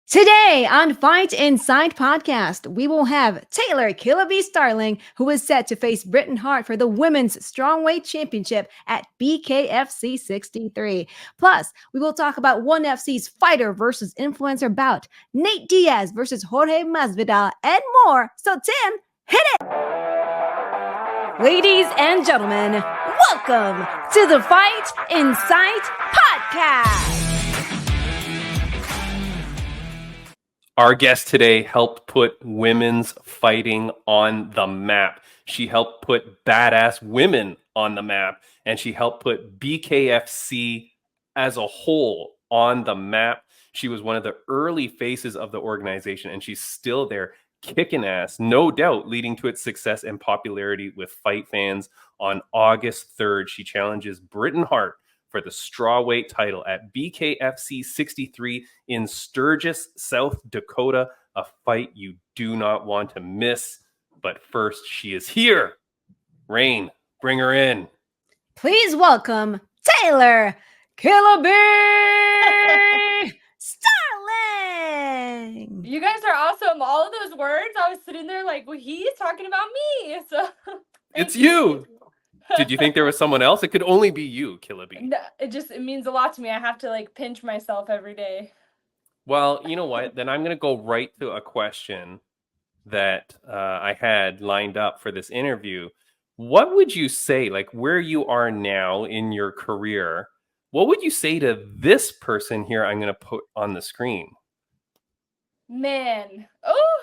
Today on Fight Inside Podcast, we will have Taylor Killa Bee Starling, who is set to face Britain Hart for the Women's Strongweight Championship at BKFC 63. Plus, we will talk about ONE FC's fighter versus influencer bout, Nate Diaz versus Jorge Masvidal, and more. So, Tim, hit it! Ladies and gentlemen, welcome to the Fight Inside Podcast. Our guest today helped put women's fighting on the map. She helped put badass women on the map, and she helped put BKFC as a whole on the map. She was one of the early faces of the organization, and she's still there kicking ass, no doubt, leading to its success and popularity with fight fans. On August 3rd, she challenges Britain Hart for the strawweight title at BKFC 63 in Sturgis, South Dakota, a fight you do not want to miss. But first, she is here. Raine, bring her in. Please welcome Taylor Killa Bee Starling. You guys are awesome. All of those words, I was sitting there like, well, he's talking about me. So it's you. Did you think there was someone else? It could only be you, Killa Bee. No, it means a lot to me. I have to pinch myself every day. Well, you know what? Then I'm going to go right to a question that I had lined up for this interview. What would you say, where you are now in your career, what would you say to this person here I'm going to put on the screen? Man. Oh,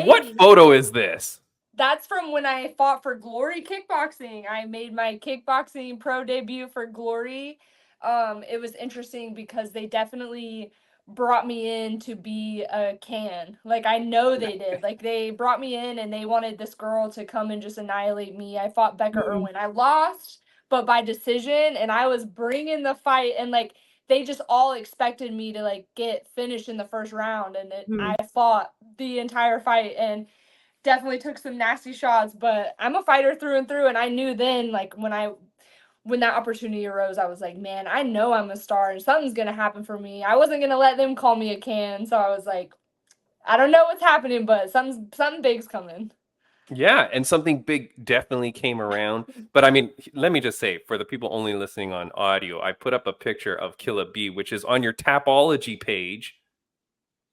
what photo is this? That's from when I fought for Glory Kickboxing. I made my kickboxing pro debut for Glory. It was interesting because they definitely brought me in to be a can. I know they did. They brought me in and they wanted this girl to come and just annihilate me. I fought Becca Irwin. I lost, but by decision, and I was bringing the fight, and they just all expected me to get finished in the first round, and I fought the entire fight and definitely took some nasty shots, but I'm a fighter through and through. And I knew then, when that opportunity arose, I was like, man, I know I'm a star and something's going to happen for me. I wasn't going to let them call me a can. So I was like, I don't know what's happening, but something big's coming. Yeah, and something big definitely came around. But I mean, let me just say, for the people only listening on audio, I put up a picture of Killa Bee, which is on your Tapology page.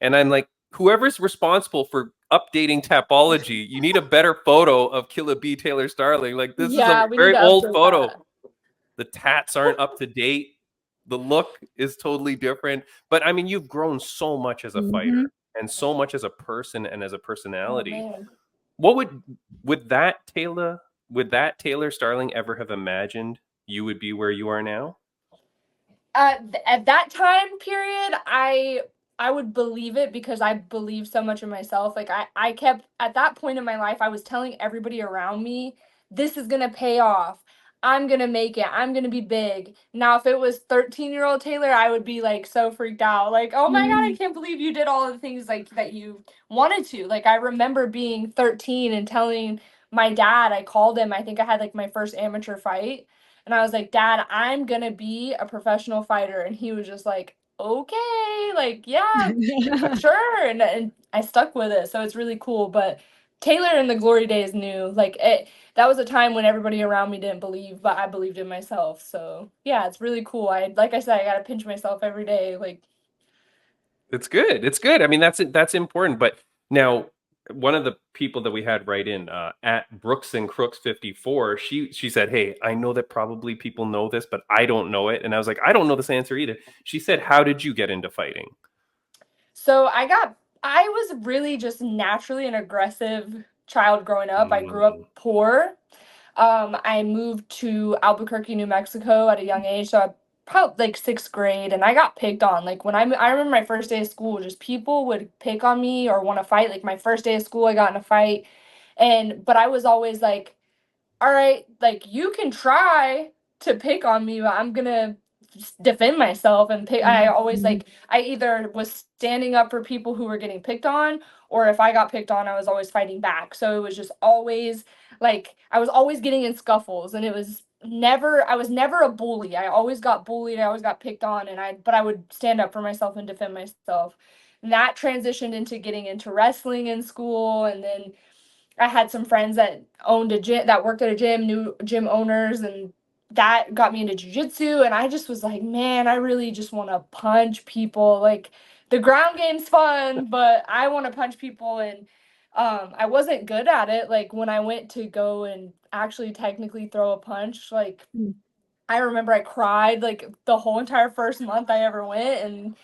And I'm like, whoever's responsible for updating Tapology, you need a better photo of Killa Bee Taylor Starling. This is a very old photo. The tats aren't up to date. The look is totally different. But I mean, you've grown so much as a fighter and so much as a person and as a personality. What would that Taylor Starling ever have imagined you would be where you are now? At that time period, I would believe it because I believe so much in myself. I kept, at that point in my life, I was telling everybody around me, this is going to pay off. I'm going to make it. I'm going to be big. Now, if it was 13-year-old Taylor, I would be so freaked out. Oh my God, I can't believe you did all of the things that you wanted to. I remember being 13 and telling my dad, I called him. I think I had my first amateur fight. And I was like, Dad, I'm going to be a professional fighter. And he was just like, okay, yeah, sure. And I stuck with it. So it's really cool. But Taylor in the glory days knew, that was a time when everybody around me didn't believe, but I believed in myself. So yeah, it's really cool. Like I said, I got to pinch myself every day. It's good. It's good. I mean, that's important. But now, one of the people that we had write in at Brooks and Crooks 54, she said, hey, I know that probably people know this, but I don't know it. And I was like, I don't know this answer either. She said, how did you get into fighting? So I was really just naturally an aggressive child growing up. I grew up poor. I moved to Albuquerque, New Mexico at a young age. So I probably 6th grade, and I got picked on. I remember my first day of school, just people would pick on me or want to fight. My first day of school, I got in a fight, but I was always like, all right, you can try to pick on me, but I'm gonna defend myself and pick. I always I either was standing up for people who were getting picked on, or if I got picked on, I was always fighting back. So it was just always I was always getting in scuffles, and it was was never a bully. I always got bullied. I always got picked on, but I would stand up for myself and defend myself. And that transitioned into getting into wrestling in school, and then I had some friends that owned a gym, that worked at a gym, new gym owners, and that got me into jiu-jitsu. And I just was like, man, I really just want to punch people. Like, the ground game's fun, but I want to punch people. And I wasn't good at it. Like, when I went to go and actually technically throw a punch, like, Mm. I remember I cried like the whole entire first month I ever went, and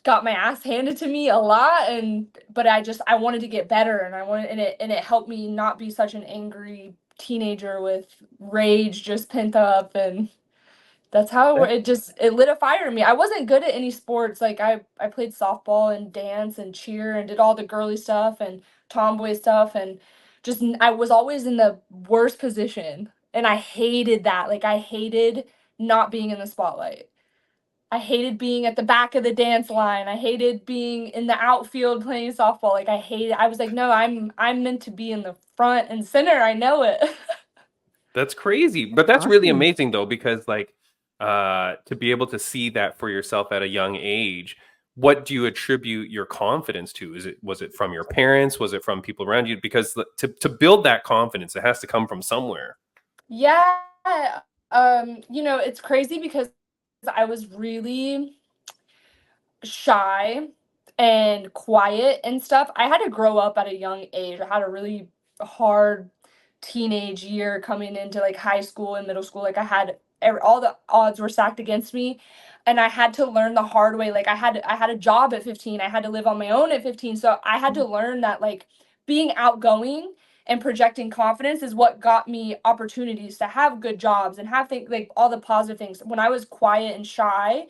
got my ass handed to me a lot. And but I wanted to get better, and I wanted and it helped me not be such an angry teenager with rage just pent up. And that's how That, it lit a fire in me. I wasn't good at any sports. Like, I played softball and dance and cheer and did all the girly stuff and tomboy stuff, and I was always in the worst position, and I hated that. Like, I hated not being in the spotlight. I hated being at the back of the dance line. I hated being in the outfield playing softball. Like, I was like, no, I'm meant to be in the front and center. I know it. that's crazy. But that's really Awesome. amazing though, because like to be able to see that for yourself at a young age, what do you attribute your confidence to? Was it from your parents? Was it from people around you? Because to build that confidence, it has to come from somewhere. Yeah. It's crazy because I was really shy and quiet and stuff. I had to grow up at a young age. I had a really hard teenage year coming into like high school and middle school. Like, all the odds were stacked against me, and I had to learn the hard way. Like, I had a job at 15. I had to live on my own at 15. So I had to learn that, like, being outgoing and projecting confidence is what got me opportunities to have good jobs and have things, like all the positive things. When I was quiet and shy,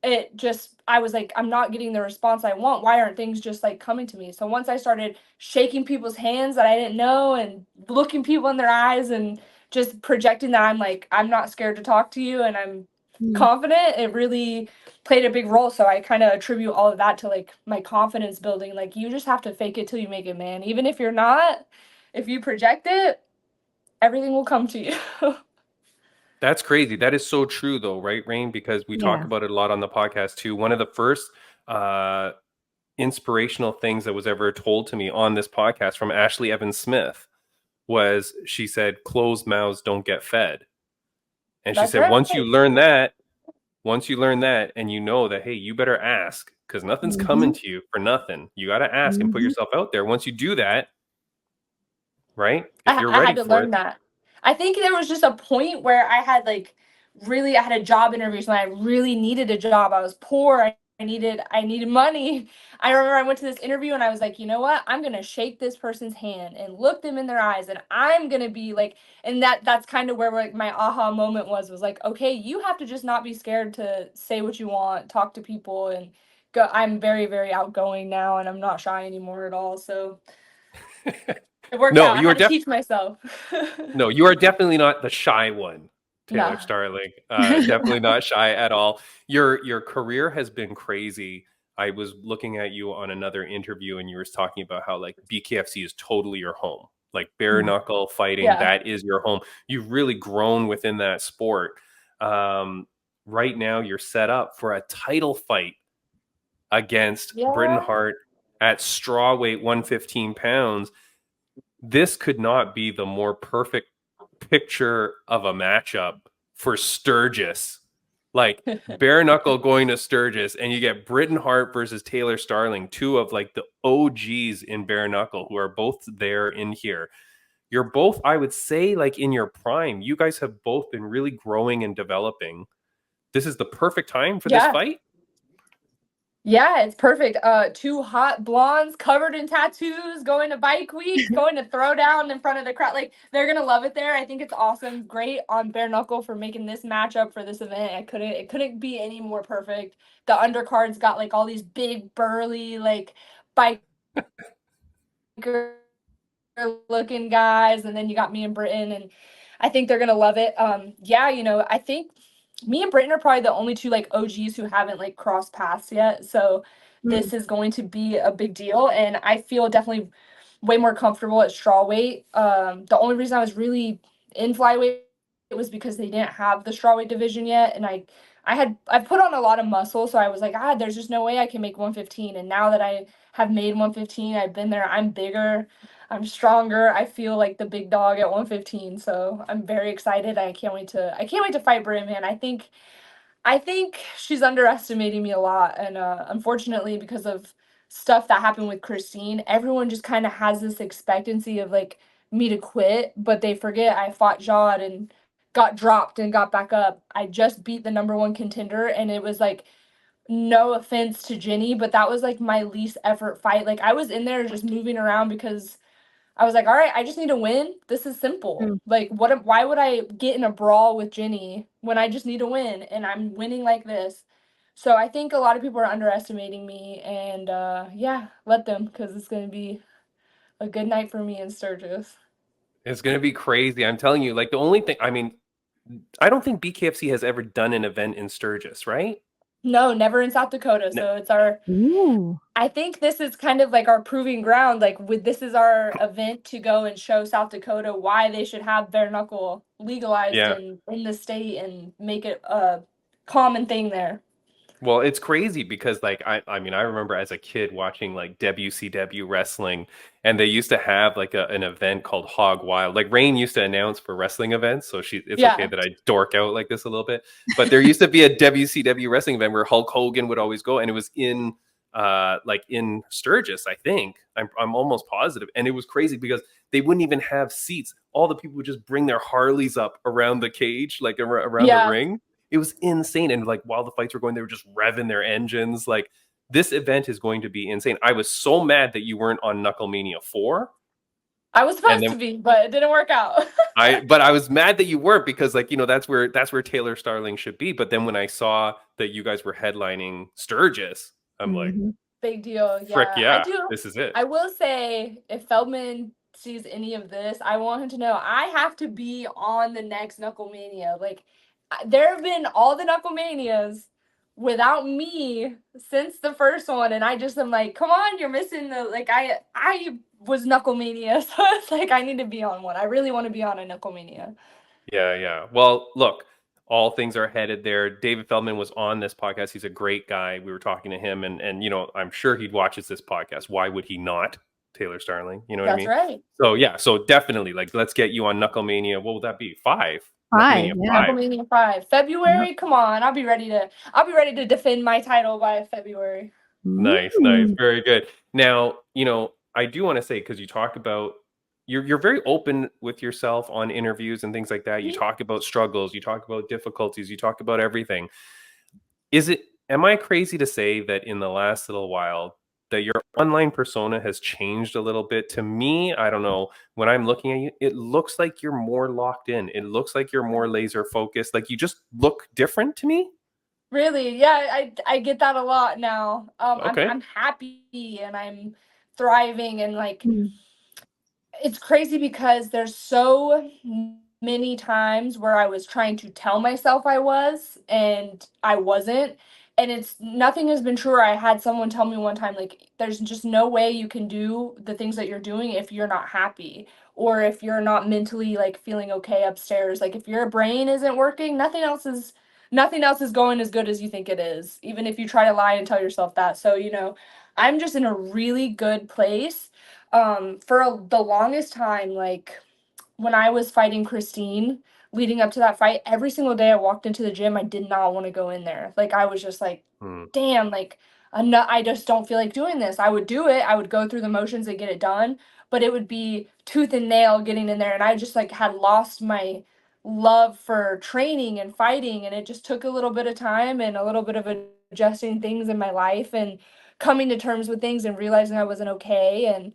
I was like, I'm not getting the response I want. Why aren't things just like coming to me? So once I started shaking people's hands that I didn't know, and looking people in their eyes, and just projecting that I'm not scared to talk to you and I'm Mm. confident, it really played a big role. So I kind of attribute all of that to like my confidence building. Like, you just have to fake it till you make it, man. Even if you're not, if you project it, everything will come to you. That's crazy. That is so true though, right, Rain? Because we talk Yeah. about it a lot on the podcast too. One of the first uh inspirational things that was ever told to me on this podcast from Ashley Evans Smith was, she said, closed mouths don't get fed. And she That's said, right. once you learn that and you know that, hey, you better ask, because nothing's coming Hmm. to you for nothing. You got to ask and put Hmm. yourself out there. Once you do that, right? If I you're I ready had to for learn it. that. I think there was just a point where I had a job interviews and I really needed a job. I was poor. I needed money. I remember I went to this interview and I was like, you know what? I'm gonna shake this person's hand and look them in their eyes, and I'm gonna be like, and that's kind of where like my aha moment was like, okay, you have to just not be scared to say what you want, talk to people, and go. I'm very, very outgoing now, and I'm not shy anymore at all. So it worked No, out. I had to teach myself. no, you are definitely not the shy one, Taylor Nah. Starling. Definitely not shy at all. Your career has been crazy. I was looking at you on another interview, and you were talking about how like BKFC is totally your home. Like bare Mm. knuckle fighting, Yeah. that is your home. You've really grown within that sport. Um, right now, you're set up for a title fight against Britain Yeah. Hart at strawweight 115 pounds. This could not be the more perfect picture of a matchup for Sturgis. Like bare knuckle going to Sturgis, and you get Britain Hart versus Taylor Starling, two of like the OGs in bare knuckle, who are both there in here. You're both, I would say, like in your prime. You guys have both been really growing and developing. This is the perfect time for this Yeah. fight. Yeah, it's perfect. Two hot blondes covered in tattoos, going to bike week, going to throw down in front of the crowd. Like, they're gonna love it there. I think it's awesome. Great on bare knuckle for making this matchup for this event. It couldn't be any more perfect. The undercard's got like all these big burly like biker looking guys, and then you got me and Britain, and I think they're gonna love it. Yeah, I think me and Britain are probably the only two like OGs who haven't like crossed paths yet. So Mm. this is going to be a big deal, and I feel definitely way more comfortable at straw weight. The only reason I was really in flyweight was because they didn't have the strawweight division yet, and I've put on a lot of muscle, so I was like, there's just no way I can make 115. And now that I have made 115, I've been there. I'm bigger, I'm stronger. I feel like the big dog at 115. So I'm very excited. I can't wait to fight Britain, man. I think she's underestimating me a lot, and unfortunately, because of stuff that happened with Christine, everyone just kind of has this expectancy of like me to quit, but they forget I fought Jod and got dropped and got back up. I just beat the number one contender, and it was like, no offense to Jenny, but that was like my least effort fight. Like I was in there just moving around because I was like, all right, I just need to win. This is simple. Mm. Like, why would I get in a brawl with Ginny when I just need to win and I'm winning like this? So I think a lot of people are underestimating me, and yeah, let them, because it's going to be a good night for me in Sturgis. It's going to be crazy. I'm telling you, like the only thing, I mean, I don't think BKFC has ever done an event in Sturgis, right? No, never in South Dakota. No. So it's our, Ooh. I think this is kind of like our proving ground. Like this is our event to go and show South Dakota why they should have bare knuckle legalized Yeah. in the state and make it a common thing there. Well, it's crazy because like I mean I remember as a kid watching like WCW wrestling, and they used to have like an event called Hog Wild. Like Raine used to announce for wrestling events, so it's okay Yeah. that I dork out like this a little bit. But there used to be a WCW wrestling event where Hulk Hogan would always go, and it was in like in Sturgis, I think. I'm almost positive. And it was crazy because they wouldn't even have seats. All the people would just bring their Harleys up around the cage, like around the Yeah. ring. It was insane. And like while the fights were going, they were just revving their engines. Like this event is going to be insane. I was so mad that you weren't on Knucklemania 4. I was And supposed to then be, but it didn't work out. but I was mad that you weren't, because like, you know, that's where Taylor Starling should be. But then when I saw that you guys were headlining Sturgis, I'm like, Mhm. Big deal. frick Yeah, I yeah, do. this is it. I will say, if Feldman sees any of this, I want him to know I have to be on the next Knucklemania. Like, there have been all the Knucklemanias without me since the first one, and I just am like, come on, you're missing the like. I was Knucklemania, so it's like I need to be on one. I really want to be on a Knucklemania. Yeah, yeah. Well, look, all things are headed there. David Feldman was on this podcast. He's a great guy. We were talking to him, and you know, I'm sure he watches this podcast. Why would he not? Taylor Starling, you know what I That's mean? right. So yeah, so definitely, like, let's get you on Knucklemania. What would that be? 5? 5, Knucklemania yeah. 5. Knucklemania 5. February, come on. I'll be ready to defend my title by February. Nice, nice, Ooh. very good. Now, you know, I do want to say, because you talk about you're very open with yourself on interviews and things like that. You Mhm. talk about struggles, you talk about difficulties, you talk about everything. Am I crazy to say that in the last little while that your online persona has changed a little bit? To me, I don't know, when I'm looking at you, it looks like you're more locked in. It looks like you're more laser focused. Like you just look different to me. Really? Yeah, I get that a lot now. Okay. I'm happy and I'm thriving, and like Mm. it's crazy because there's so many times where I was trying to tell myself I was and I wasn't. And it's nothing has been truer. I had someone tell me one time, like, there's just no way you can do the things that you're doing if you're not happy, or if you're not mentally like feeling okay upstairs. Like if your brain isn't working, nothing else is going as good as you think it is, even if you try to lie and tell yourself that. So, I'm just in a really good place. The longest time, like when I was fighting Christine, leading up to that fight, every single day I walked into the gym, I did not want to go in there. Like I was just like, Hmm. damn, like I just don't feel like doing this. I would do it. I would go through the motions and get it done, but it would be tooth and nail getting in there, and I just like had lost my love for training and fighting, and it just took a little bit of time and a little bit of adjusting things in my life and coming to terms with things and realizing I wasn't okay, and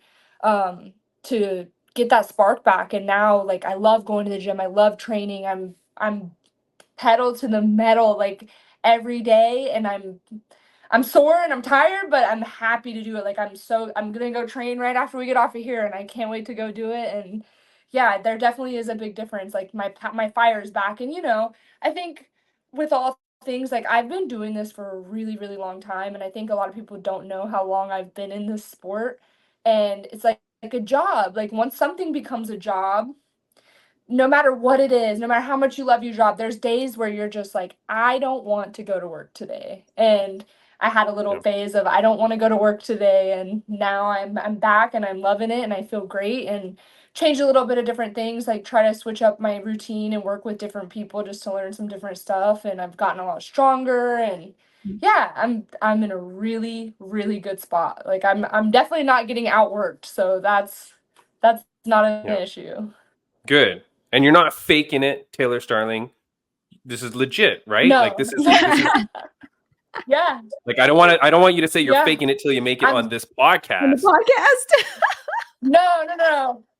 to get that spark back. And now like I love going to the gym. I love training. I'm pedal to the metal like every day, and I'm sore and I'm tired, but I'm happy to do it. Like I'm gonna go train right after we get off of here, and I can't wait to go do it. And yeah, there definitely is a big difference. Like my fire is back, and I think with all things, like I've been doing this for a really really long time, and I think a lot of people don't know how long I've been in this sport, and it's like a job. Like once something becomes a job, no matter what it is, no matter how much you love your job, there's days where you're just like, I don't want to go to work today. And I had a little Yeah. phase of I don't want to go to work today, and now I'm back and I'm loving it and I feel great, and change a little bit of different things, like try to switch up my routine and work with different people just to learn some different stuff, and I've gotten a lot stronger, and yeah, I'm in a really really good spot. Like I'm definitely not getting outworked, so that's not an Yeah. issue. Good. And you're not faking it, Taylor Starling. This is legit, right? Like No. this is Yeah. like I don't want you to say you're Yeah. faking it till you make it on I'm this On the podcast. podcast.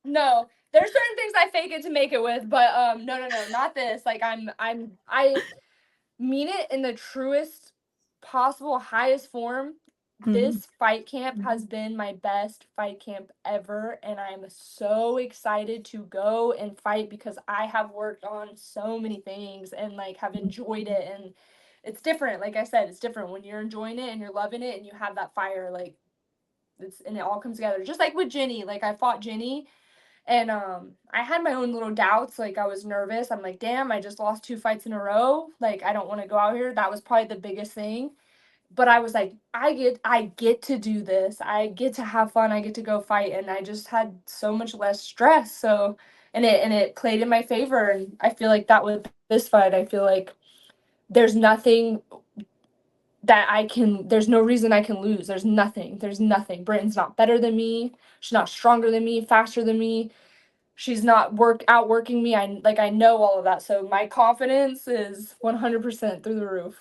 no. There's certain things I fake it to make it with, but no, not this. Like I mean it in the truest possible, highest form. This fight camp has been my best fight camp ever, and I'm so excited to go and fight because I have worked on so many things and like have enjoyed it, and it's different. Like I said, it's different when you're enjoying it and you're loving it and you have that fire, like it's, and it all comes together. Just like with Jenny, like I fought Jenny, and I had my own little doubts. Like I was nervous. I'm like, damn, I just lost 2 fights in a row. Like I don't want to go out here. That was probably the biggest thing. But I was like, I get to do this. I get to have fun. I get to go fight, and I just had so much less stress. So and it played in my favor. And I feel like that with this fight, I feel like there's nothing that there's no reason I can lose. There's nothing. There's nothing. Britain's not better than me. She's not stronger than me, faster than me. She's not outworking me. I know all of that. So my confidence is 100% through the roof.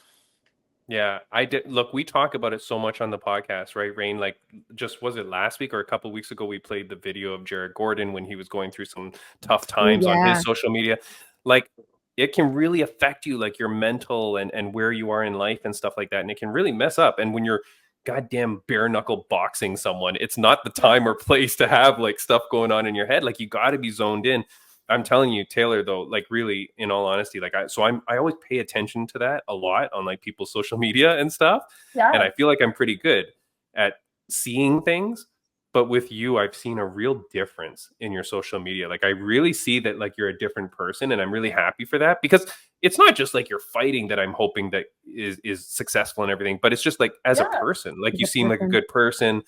Yeah, I did. Look, we talk about it so much on the podcast, right, Raine? Like, just was it last week or a couple weeks ago? We played the video of Jared Gordon when he was going through some tough times on Yeah. his social media. Like, it can really affect you, like your mental and where you are in life and stuff like that. And it can really mess up. And when you're goddamn bare knuckle boxing someone, it's not the time or place to have like stuff going on in your head. Like, you got to be zoned in. I'm telling you, Taylor, though, like really, in all honesty, like I always pay attention to that a lot on like people's social media and stuff. And Yeah. I feel like I'm pretty good at seeing things. But with you, I've seen a real difference in your social media. Like I really see that like you're a different person, and I'm really happy for that, because it's not just like you're fighting that I'm hoping that is successful and everything, but it's just like as a Yeah. person, like you The seem like a person. good person.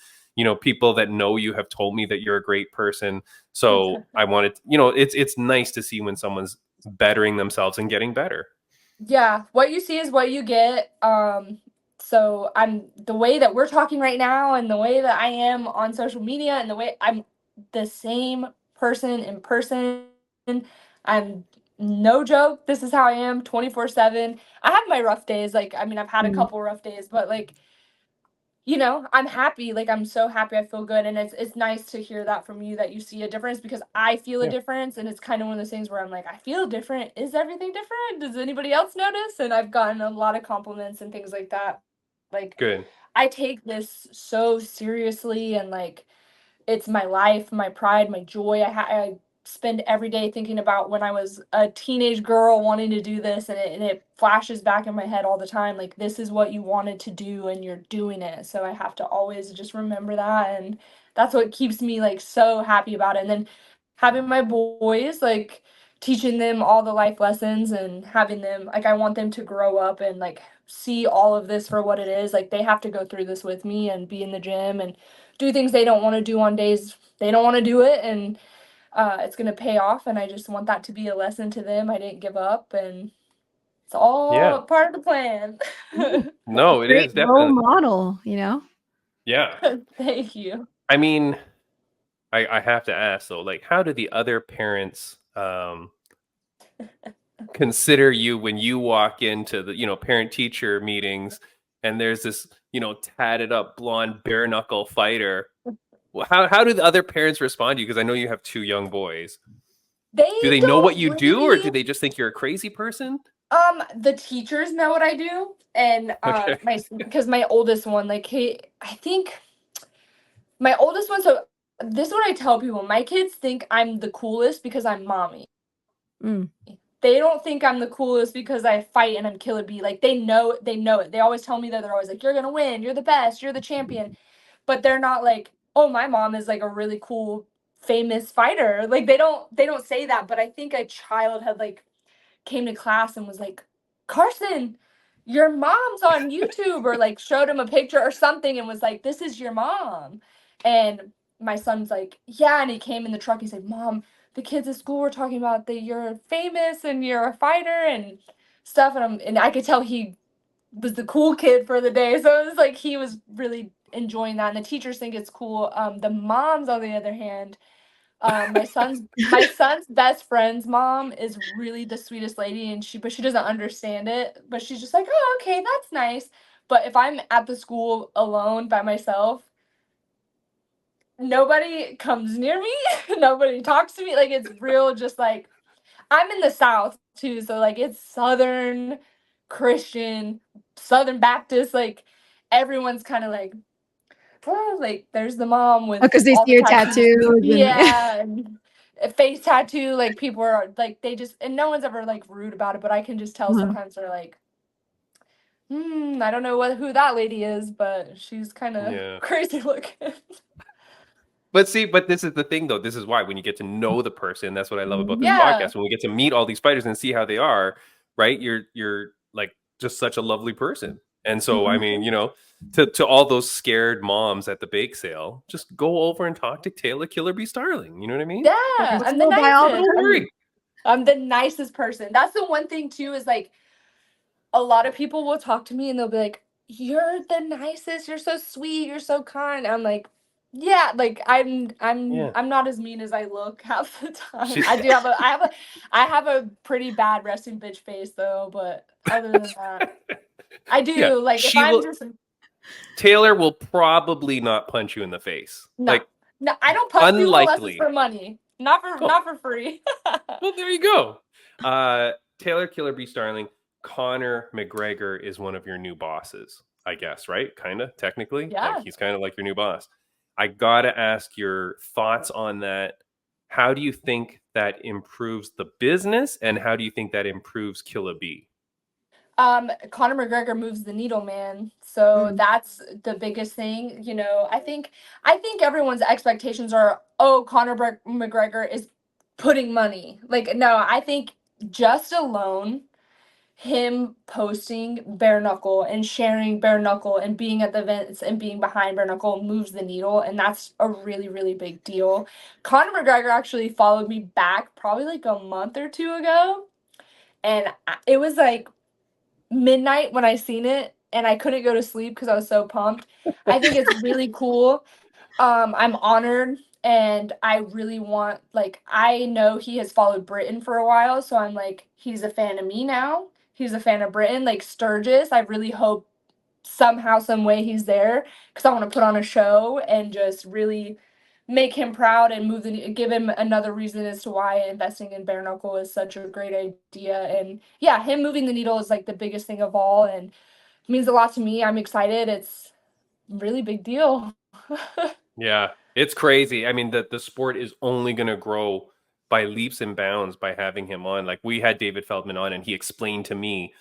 People that know you have told me that you're a great person. So I wanted, it's nice to see when someone's bettering themselves and getting better. Yeah, what you see is what you get. So I'm the way that we're talking right now, and the way that I am on social media, and the way I'm the same person in person. I'm no joke. This is how I am 24/7. I have my rough days. Like, I mean, I've had a Mm. couple rough days, but like, I'm happy. Like I'm so happy. I feel good, and it's nice to hear that from you, that you see a difference, because I feel a Yeah, difference, and it's kind of one of those things where I'm like, I feel different. Is everything different? Does anybody else notice? And I've gotten a lot of compliments and things like that. Like good. I take this so seriously, and like it's my life, my pride, my joy. I spend every day thinking about when I was a teenage girl wanting to do this, and it flashes back in my head all the time. Like this is what you wanted to do, and you're doing it. So I have to always just remember that, and that's what keeps me like so happy about it. And then having my boys, like teaching them all the life lessons, and having them, like I want them to grow up and like see all of this for what it is. Like they have to go through this with me and be in the gym and do things they don't want to do on days they don't want to do it, and it's going to pay off, and I just want that to be a lesson to them. I didn't give up, and it's Yeah. all part of the plan. No, it Great is role definitely. model. Yeah. Thank you. I mean, I have to ask though, like, how do the other parents consider you when you walk into the parent teacher meetings, and there's this tatted up blonde bare knuckle fighter? Well, how do the other parents respond to you? Because I know you have two young boys. They Do they know what don't you do, or really. do they just think you're a crazy person? The teachers know what I do, and Okay. my because my oldest one, like I think my oldest one. So this is what I tell people: my kids think I'm the coolest because I'm mommy. Mm. They don't think I'm the coolest because I fight and I'm Killa Bee. Like they know it. They always tell me that. They're always like, "You're gonna win. You're the best. You're the champion." But they're not like, "Oh, my mom is like a really cool famous fighter. Like they don't say that, but I think a child had like came to class and was like, Carson, your mom's on YouTube, or like showed him a picture or something and was like, this is your mom. And my son's like, yeah. And he came in the truck. He's like, Mom, the kids at school were talking about that you're famous and you're a fighter and stuff. And I could tell he was the cool kid for the day. So it was like he was really enjoying that. And the teachers think it's cool. The moms, on the other hand, my son's best friend's mom is really the sweetest lady, and she doesn't understand it, but she's just like, oh, okay, that's nice. But if I'm at the school alone by myself, nobody comes near me, nobody talks to me. Like it's real, just like I'm in the South too, so like it's Southern Christian, Southern Baptist, like everyone's kind of like, oh, like there's the mom with Because they all see the your tattoos. tattoos. Yeah, and a face tattoo. Like people are like they just, and no one's ever like rude about it, but I can just tell sometimes they're like, I don't know who that lady is, but she's kind of Yeah. crazy looking. But this is the thing, though. This is why when you get to know the person, that's what I love about this Yeah. podcast. When we get to meet all these fighters and see how they are, right? You're like just such a lovely person. And so, I mean, you know, to all those scared moms at the bake sale, just go over and talk to Taylor Killa Bee Starling. You know what I mean? Yeah, I'm the We'll buy all the nicest. Don't worry. I'm the nicest person. That's the one thing too, is like a lot of people will talk to me and they'll be like, you're the nicest, you're so sweet, you're so kind. I'm like, yeah, like Yeah. I'm not as mean as I look half the time. She- I have a pretty bad resting bitch face though, but other than that, I do. Yeah, Like if she I'm will. just Taylor will probably not punch you in the face. no, Like no, I don't punch people unless it's unlikely. for money. Not for free. Well, there you go. Taylor Killa Bee Starling, Conor McGregor is one of your new bosses, I guess, right? Kind of, technically. Yeah. Like he's kind of like your new boss. I gotta ask your thoughts on that. How do you think that improves the business, and how do you think that improves Killa Bee? Conor McGregor moves the needle, man. So that's the biggest thing. You know, I think everyone's expectations are, oh, McGregor is putting money. Like, no, I think just alone him posting bare knuckle and sharing bare knuckle and being at the events and being behind bare knuckle moves the needle, and that's a really, really big deal. Conor McGregor actually followed me back probably like a month or two ago, and it was like midnight when I seen it, and I couldn't go to sleep because I was so pumped. I think it's really cool. I'm honored, and I really want, like, I know he has followed Britain for a while, so I'm like, he's a fan of me now. He's a fan of Britain, like Sturgis. I really hope somehow, some way he's there, because I want to put on a show and just really make him proud and give him another reason as to why investing in bare knuckle is such a great idea. And yeah, him moving the needle is like the biggest thing of all, and means a lot to me. I'm excited. It's a really big deal. Yeah, it's crazy. I mean, the sport is only going to grow by leaps and bounds by having him on. Like we had David Feldman on, and he explained to me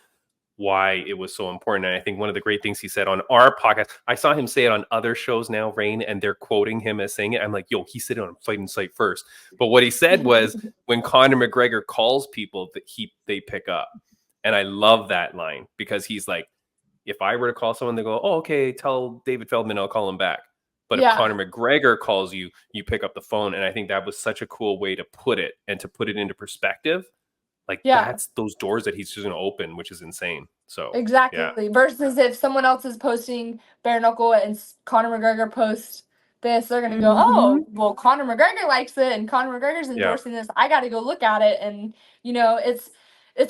why it was so important. And I think one of the great things he said on our podcast, I saw him say it on other shows now, Raine, and they're quoting him as saying it. I'm like, yo, he said it on Fight Insight first. But what he said was when Conor McGregor calls people that they pick up. And I love that line because he's like, if I were to call someone, they go, oh, okay, tell David Feldman I'll call him back. But if Conor McGregor calls you, you pick up the phone. And I think that was such a cool way to put it and to put it into perspective. Like that's those doors that he's just going to open, which is insane. So exactly. Yeah. Versus if someone else is posting bare knuckle and Conor McGregor posts this, they're going to go, oh, well, Conor McGregor likes it and Conor McGregor's endorsing this. I got to go look at it. And, you know, it's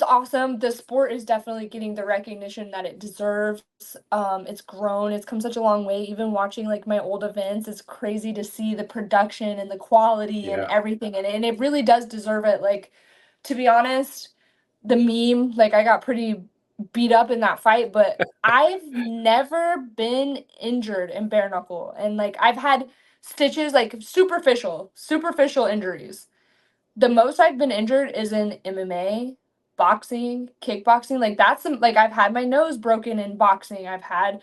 awesome. The sport is definitely getting the recognition that it deserves. It's grown. It's come such a long way. Even watching like my old events, it's crazy to see the production and the quality and everything in it. And it really does deserve it. Like, to be honest, the meme, like I got pretty beat up in that fight, but I've never been injured in bare knuckle. And like I've had stitches, like superficial injuries. The most I've been injured is in MMA, boxing, kickboxing. Like that's like I've had my nose broken in boxing. I've had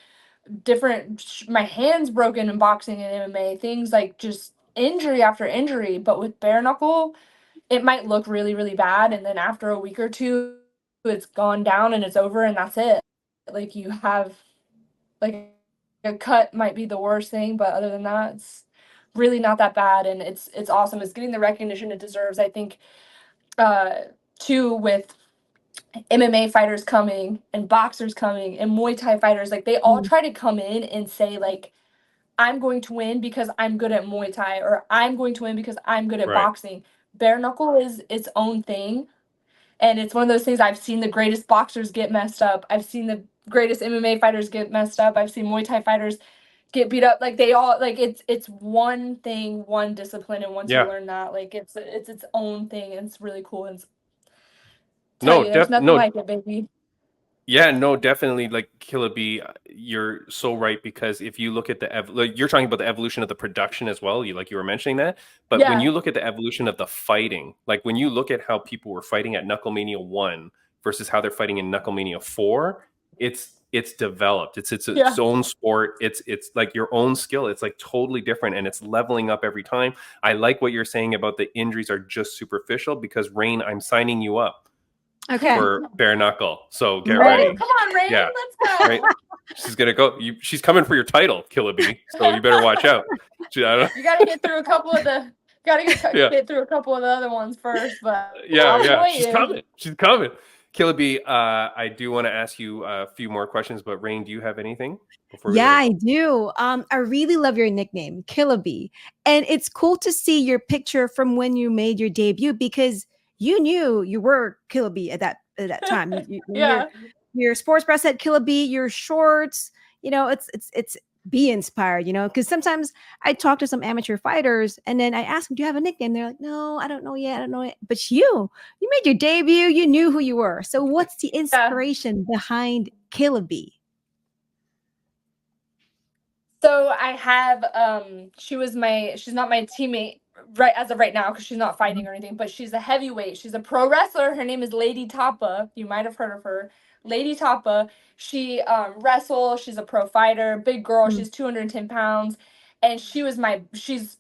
my hands broken in boxing and MMA. Things like just injury after injury. But with bare knuckle, it might look really, really bad, and then after a week or two, it's gone down and it's over, and that's it. Like, you have, like, a cut might be the worst thing, but other than that, it's really not that bad, and it's awesome. It's getting the recognition it deserves, I think, too, with MMA fighters coming and boxers coming and Muay Thai fighters. Like, they all try to come in and say, like, I'm going to win because I'm good at Muay Thai, or I'm going to win because I'm good at Right. boxing. Bare knuckle is its own thing. And it's one of those things. I've seen the greatest boxers get messed up. I've seen the greatest MMA fighters get messed up. I've seen Muay Thai fighters get beat up. Like, they all, like, it's one thing, one discipline, and once you Yeah. learn that, like, it's its own thing, and it's really cool. And tell No, you, there's nothing no, like it, baby. yeah, no, definitely. Like Killa Bee, you're so right, because if you look at like, you're talking about the evolution of the production as well. You were mentioning that, but when Yeah. you look at the evolution of the fighting, like when you look at how people were fighting at Knucklemania 1 versus how they're fighting in Knucklemania 4, it's developed. It's its Yeah. own sport. It's like your own skill. It's like totally different, and it's leveling up every time. I like what you're saying about the injuries are just superficial, because Raine, I'm signing you up Okay. for bare knuckle. So get Ready. ready. Come on, Raine, Yeah. let's go. Right. She's gonna go. She's coming for your title, Killa Bee. So you better watch out. You got to get through a couple of the. Yeah. Get through a couple of the other ones first, but Yeah. I'm Yeah. She's waiting. coming. She's coming. Killa Bee, I do want to ask you a few more questions, but Raine, do you have anything before we Yeah, let I you go? do. I really love your nickname, Killa Bee. And it's cool to see your picture from when you made your debut, because you knew you were Killa Bee at that time. Yeah. Your sports bra said Killa Bee, your shorts, it's be inspired, because sometimes I talk to some amateur fighters and then I ask them, do you have a nickname? They're like, no, I don't know yet. I don't know yet. But you made your debut, you knew who you were. So what's the inspiration behind Killa Bee? So I have she's not my teammate right as of right now, because she's not fighting or anything, but she's a heavyweight. She's a pro wrestler. Her name is Lady Tapa. You might have heard of her. Lady Tapa. She wrestles. She's a pro fighter, big girl. Mm. She's 210 pounds. And she's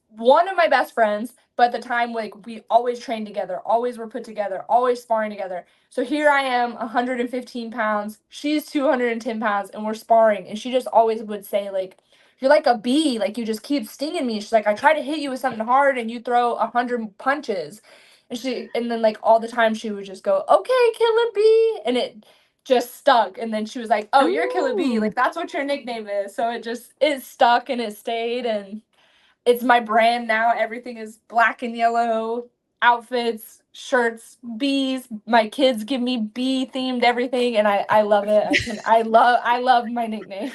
one of my best friends, but at the time, like, we always trained together, always were put together, always sparring together. So here I am, 115 pounds. She's 210 pounds, and we're sparring. And she just always would say, like, you're like a bee, like, you just keep stinging me. She's like, I try to hit you with something hard and you throw 100 punches. And then, like, all the time she would just go, okay, Killa Bee, and it just stuck. And then she was like, oh, you're Killa Bee, Oh. like, that's what your nickname is. So it stuck and it stayed, and it's my brand now. Everything is black and yellow, outfits, shirts, bees. My kids give me bee themed everything, and I love it. I love my nickname.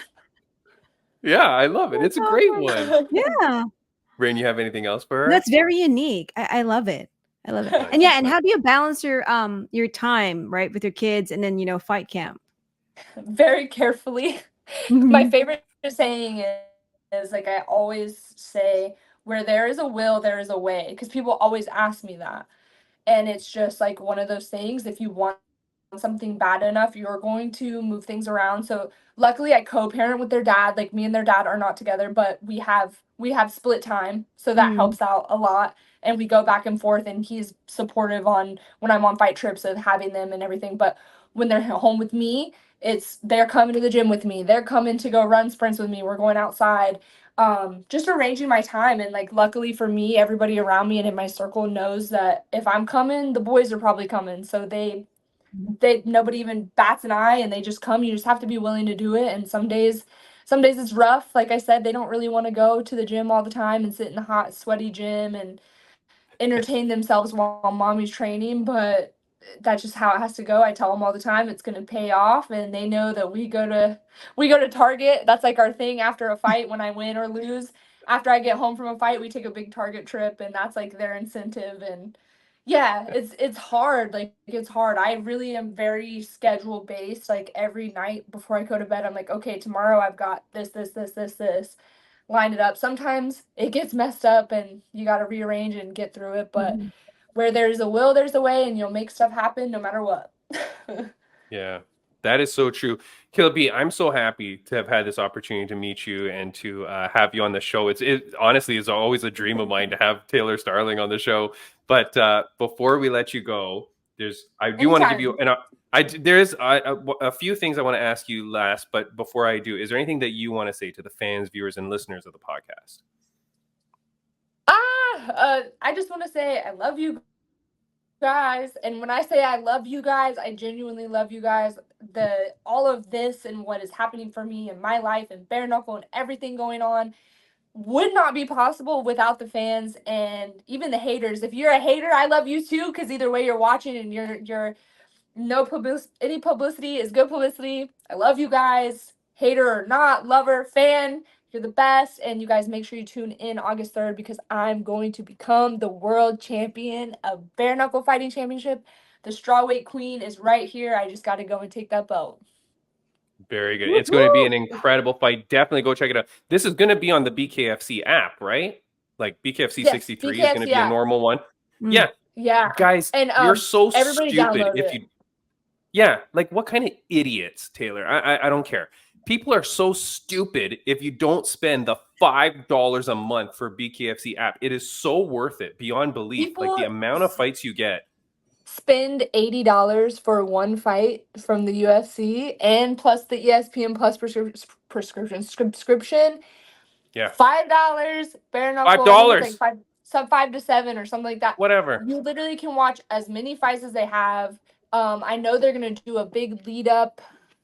Yeah, I love it. It's a great one. Yeah, Raine, you have anything else for her? that's very unique. I love it. I love it. And yeah, and how do you balance your time, right, with your kids and then fight camp? Very carefully. My Mhm. favorite saying is, like, I always say, where there is a will, there is a way, because people always ask me that. And it's just like one of those things. If you want something bad enough, you're going to move things around. So luckily I co-parent with their dad. Like, me and their dad are not together, but we have split time. So that Mm. helps out a lot. And we go back and forth, and he's supportive on when I'm on fight trips of having them and everything. But when they're home with me, it's they're coming to the gym with me. They're coming to go run sprints with me. We're going outside. Just arranging my time, and, like, luckily for me, everybody around me and in my circle knows that if I'm coming, the boys are probably coming. So they nobody even bats an eye, and they just come. You just have to be willing to do it. And some days it's rough. Like I said, they don't really want to go to the gym all the time and sit in the hot, sweaty gym and entertain themselves while mommy's training, but that's just how it has to go. I tell them all the time it's going to pay off, and they know that we go to Target. That's like our thing after a fight. When I win or lose, after I get home from a fight, we take a big Target trip, and that's like their incentive. And yeah, it's hard. Like, it's hard. I really am very schedule based. Like, every night before I go to bed, I'm like, okay, tomorrow I've got this, line it up. Sometimes it gets messed up and you got to rearrange and get through it, but where there's a will, there's a way, and you'll make stuff happen no matter what. Yeah. That is so true. Killa Bee, I'm so happy to have had this opportunity to meet you and to have you on the show. It honestly is always a dream of mine to have Taylor Starling on the show. But before we let you go, I do want to give you there's a few things I want to ask you last. But before I do, is there anything that you want to say to the fans, viewers, and listeners of the podcast? I just want to say I love you guys, and when I say I love you guys, I genuinely love you guys. All of this and what is happening for me in my life and bare knuckle and everything going on would not be possible without the fans and even the haters. If you're a hater, I love you too, because either way you're watching and you're any publicity is good publicity. I love you guys, hater or not, lover, fan. You're the best, and you guys make sure you tune in August 3rd because I'm going to become the world champion of bare knuckle fighting championship. The strawweight queen is right here. I just got to go and take that belt. Very good. It's going to be an incredible fight. Definitely go check it out. This is going to be on the BKFC app, right? Like BKFC 63 is going to be a normal one. Yeah. Guys, and you're so everybody stupid if you. Yeah, like what kind of idiots, Taylor? I don't care. People are so stupid if you don't spend the $5 a month for BKFC app. It is so worth it beyond belief. Like the amount of fights you get. Spend $80 for one fight from the UFC and plus the ESPN Plus subscription. Yeah. $5 bare knuckle. $5. Like 5 to 7 or something like that. Whatever. You literally can watch as many fights as they have. I know they're gonna do a big lead up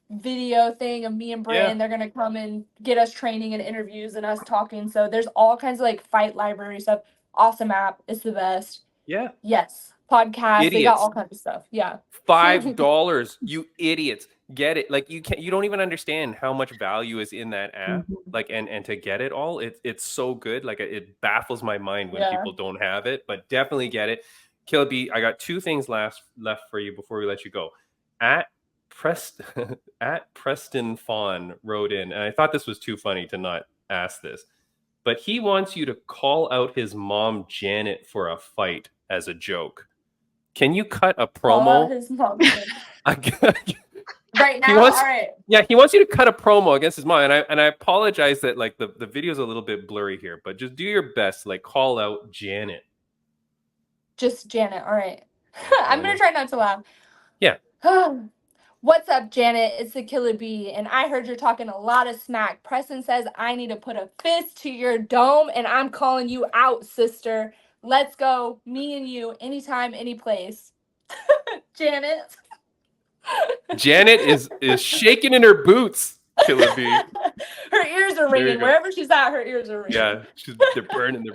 video thing of me and Britain. Yeah. They're gonna come and get us training and interviews and us talking. So there's all kinds of like fight library stuff. Awesome app. It's the best. Yeah. Yes. Podcast. Idiots. They got all kinds of stuff. Yeah. $5. You idiots. Get it. Like you don't even understand how much value is in that app. Like and to get it all, it's so good. Like it baffles my mind when people don't have it, but definitely get it. Killa Bee, I got two things left for you before we let you go. At Preston Fawn wrote in, and I thought this was too funny to not ask this, but he wants you to call out his mom Janet for a fight as a joke. Can you cut a promo? His mom. Right now, all right. Yeah, he wants you to cut a promo against his mom, and I apologize that like the video's a little bit blurry here, but just do your best, like call out Janet. Just Janet. All right. I'm gonna try not to laugh. Yeah. What's up, Janet? It's the Killa Bee, and I heard you're talking a lot of smack. Preston says I need to put a fist to your dome, and I'm calling you out, sister. Let's go, me and you, anytime, any place. Janet. Janet is shaking in her boots. Killa Bee. Her ears are ringing. Wherever she's at, her ears are ringing. Yeah, they're burning.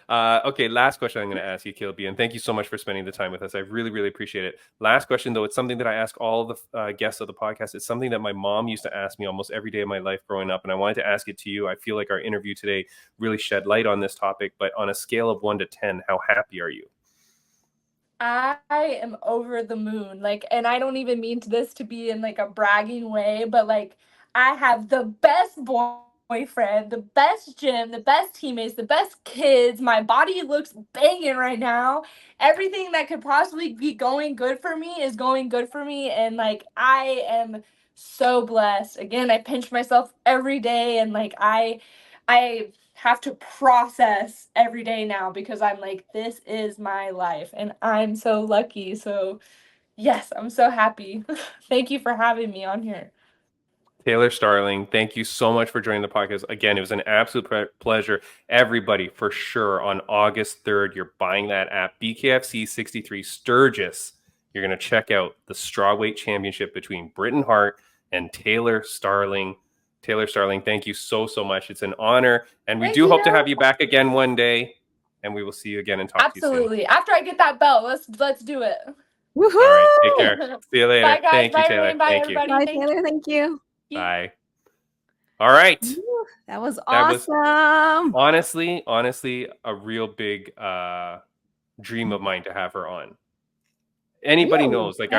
Okay, last question I'm going to ask you, Killa Bee, and thank you so much for spending the time with us. I really, really appreciate it. Last question, though, it's something that I ask all the guests of the podcast. It's something that my mom used to ask me almost every day of my life growing up, and I wanted to ask it to you. I feel like our interview today really shed light on this topic, but on a scale of 1 to 10, how happy are you? I am over the moon. Like, and I don't even mean this to be in like a bragging way, but like, I have the best boyfriend, the best gym, the best teammates, the best kids. My body looks banging right now. Everything that could possibly be going good for me is going good for me. And like, I am so blessed. Again, I pinch myself every day, and like, I have to process every day now because I'm like, this is my life and I'm so lucky. So yes, I'm so happy. Thank you for having me on here. Taylor Starling, thank you so much for joining the podcast. Again, it was an absolute pleasure. Everybody, for sure, on August 3rd, you're buying that app, BKFC 63 Sturgis. You're going to check out the strawweight championship between Britain Hart and Taylor Starling. Taylor Starling, thank you so much. It's an honor, and we do hope to have you back again one day, and we will see you again and talk to you soon. Absolutely. After I get that belt, let's do it. Woohoo! All right, take care. See you later. Bye, guys. Thank you, Taylor. Raine. Bye, thank everybody. you. Bye, Taylor. Thank you. Bye. All right. Ooh, that was awesome. Honestly, a real big dream of mine to have her on. Anybody knows, like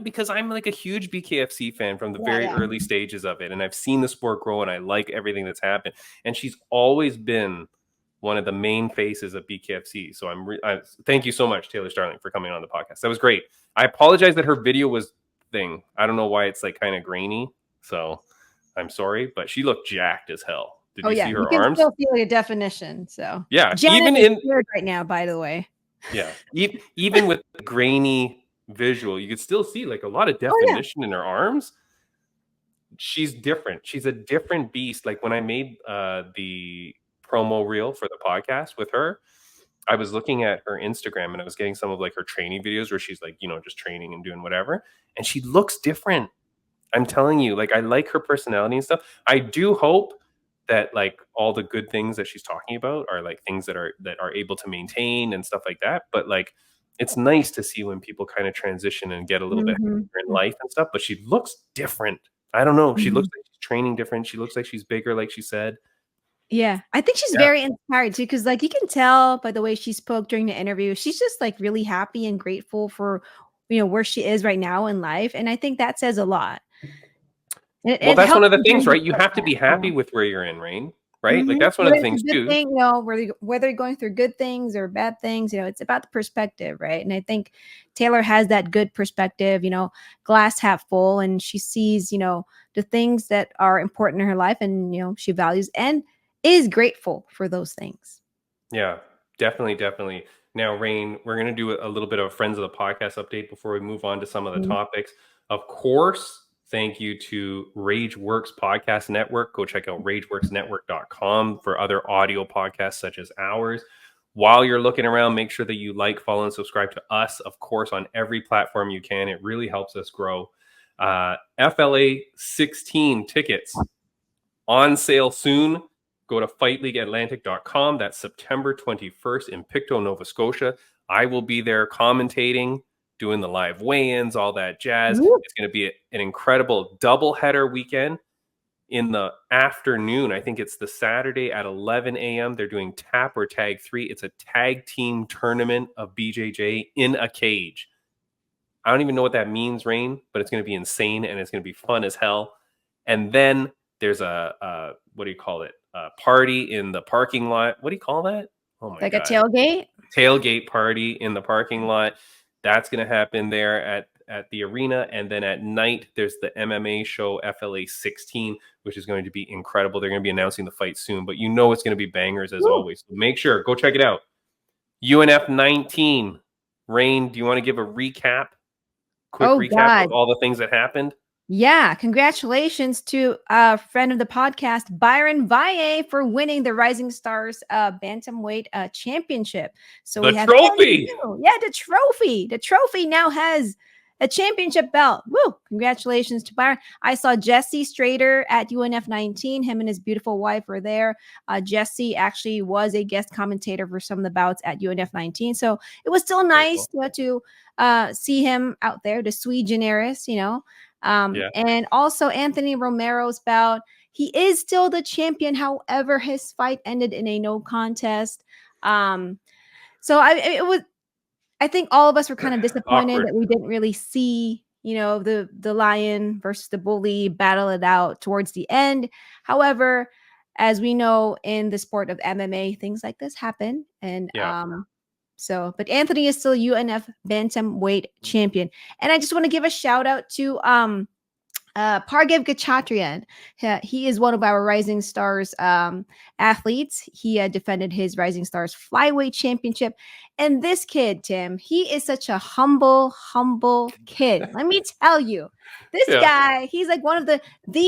because I'm like a huge BKFC fan from the very early stages of it, and I've seen the sport grow, and I like everything that's happened. And she's always been one of the main faces of BKFC. So I thank you so much, Taylor Starling, for coming on the podcast. That was great. I apologize that her video was thing. I don't know why it's like kind of grainy. So I'm sorry, but she looked jacked as hell. Did Oh you yeah, see you her can arms? still feel a definition. So Yeah, Janet even is in scared right now, by the way. yeah, even with the grainy visual, you could still see like a lot of Oh yeah. definition in her arms. She's different. She's a different beast. Like when I made the promo reel for the podcast with her, I was looking at her Instagram and I was getting some of like her training videos where she's like, just training and doing whatever. And she looks different. I'm telling you, like I like her personality and stuff. I do hope that like all the good things that she's talking about are like things that are able to maintain and stuff like that. But like it's nice to see when people kind of transition and get a little bit Mhm. in life and stuff. But she looks different. I don't know. She looks Mhm. like she's training different. She looks like she's bigger, like she said. Yeah, I think she's Yeah. very inspired too, because like you can tell by the way she spoke during the interview, she's just like really happy and grateful for where she is right now in life, and I think that says a lot. Well, It that's one helps of the me things, bring this right? You up have to back, be happy with where you're in, Raine, right? Like Mhm. that's one of Whether the it's a things good too. thing, whether you're going through good things or bad things, it's about the perspective, right? And I think Taylor has that good perspective, glass half full, and she sees, the things that are important in her life, and she values and is grateful for those things. Yeah, definitely, definitely. Now, Rain, we're going to do a little bit of a Friends of the Podcast update before we move on to some of the Mhm. topics. Of course, thank you to RageWorks Podcast Network. Go check out rageworksnetwork.com for other audio podcasts such as ours. While you're looking around, make sure that you like, follow, and subscribe to us, of course, on every platform you can. It really helps us grow. FLA 16 tickets on sale soon. Go to fightleagueatlantic.com. That's September 21st in Pictou, Nova Scotia. I will be there commentating, doing the live weigh-ins, all that jazz. Woo. It's going to be an incredible doubleheader weekend. In the afternoon, I think it's the Saturday at 11 a.m. They're doing tap or tag 3. It's a tag team tournament of BJJ in a cage. I don't even know what that means, Raine, but it's going to be insane and it's going to be fun as hell. And then there's a what do you call it? A party in the parking lot. What do you call that? Oh my Like a god. tailgate. Tailgate party in the parking lot. That's going to happen there at the arena, and then at night there's the MMA show FLA 16, which is going to be incredible. They're going to be announcing the fight soon, but it's going to be bangers as Woo. always. So make sure go check it out. UNF 19. Raine, do you want to give a recap? Quick Oh recap God. of all the things that happened. Yeah, congratulations to a friend of the podcast, Byron Valle, for winning the Rising Stars Bantamweight Championship. So The we have trophy. Yeah, the trophy. The trophy now has a championship belt. Woo! Congratulations to Byron. I saw Jesse Strader at UNF 19. Him and his beautiful wife were there. Jesse actually was a guest commentator for some of the bouts at UNF 19. So it was still nice to see him out there, the sui generis, Yeah. And also Anthony Romero's bout. He is still the champion. However, his fight ended in a no contest. So I think all of us were kind of disappointed Awkward. that we didn't really see, the lion versus the bully battle it out towards the end. However, as we know in the sport of MMA, things like this happen. And Yeah. but Anthony is still UNF bantamweight champion. And I just want to give a shout out to Pargev Gachatrian. He is one of our Rising Stars athletes. He defended his Rising Stars flyweight championship. And this kid, Tim, he is such a humble kid. Let me tell you, this Yeah. guy, he's like one of the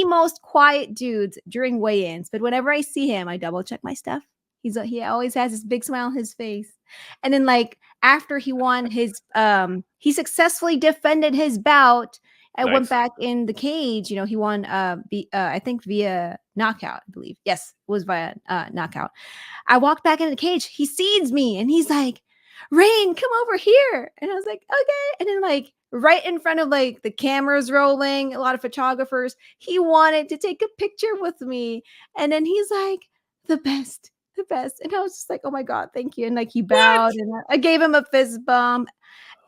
most quiet dudes during weigh-ins. But whenever I see him, I double check my stuff. He always has this big smile on his face. And then like after he won his he successfully defended his bout. I went Nice. back in the cage. He won I think via knockout, I believe. Yes, it was via knockout. I walked back in the cage. He sees me and he's like, "Raine, come over here." And I was like, "Okay." And then like right in front of like the cameras rolling, a lot of photographers, he wanted to take a picture with me. And then he's like, "The best." The best. And I was just like, "Oh my God, thank you." And like he bowed and I gave him a fist bump.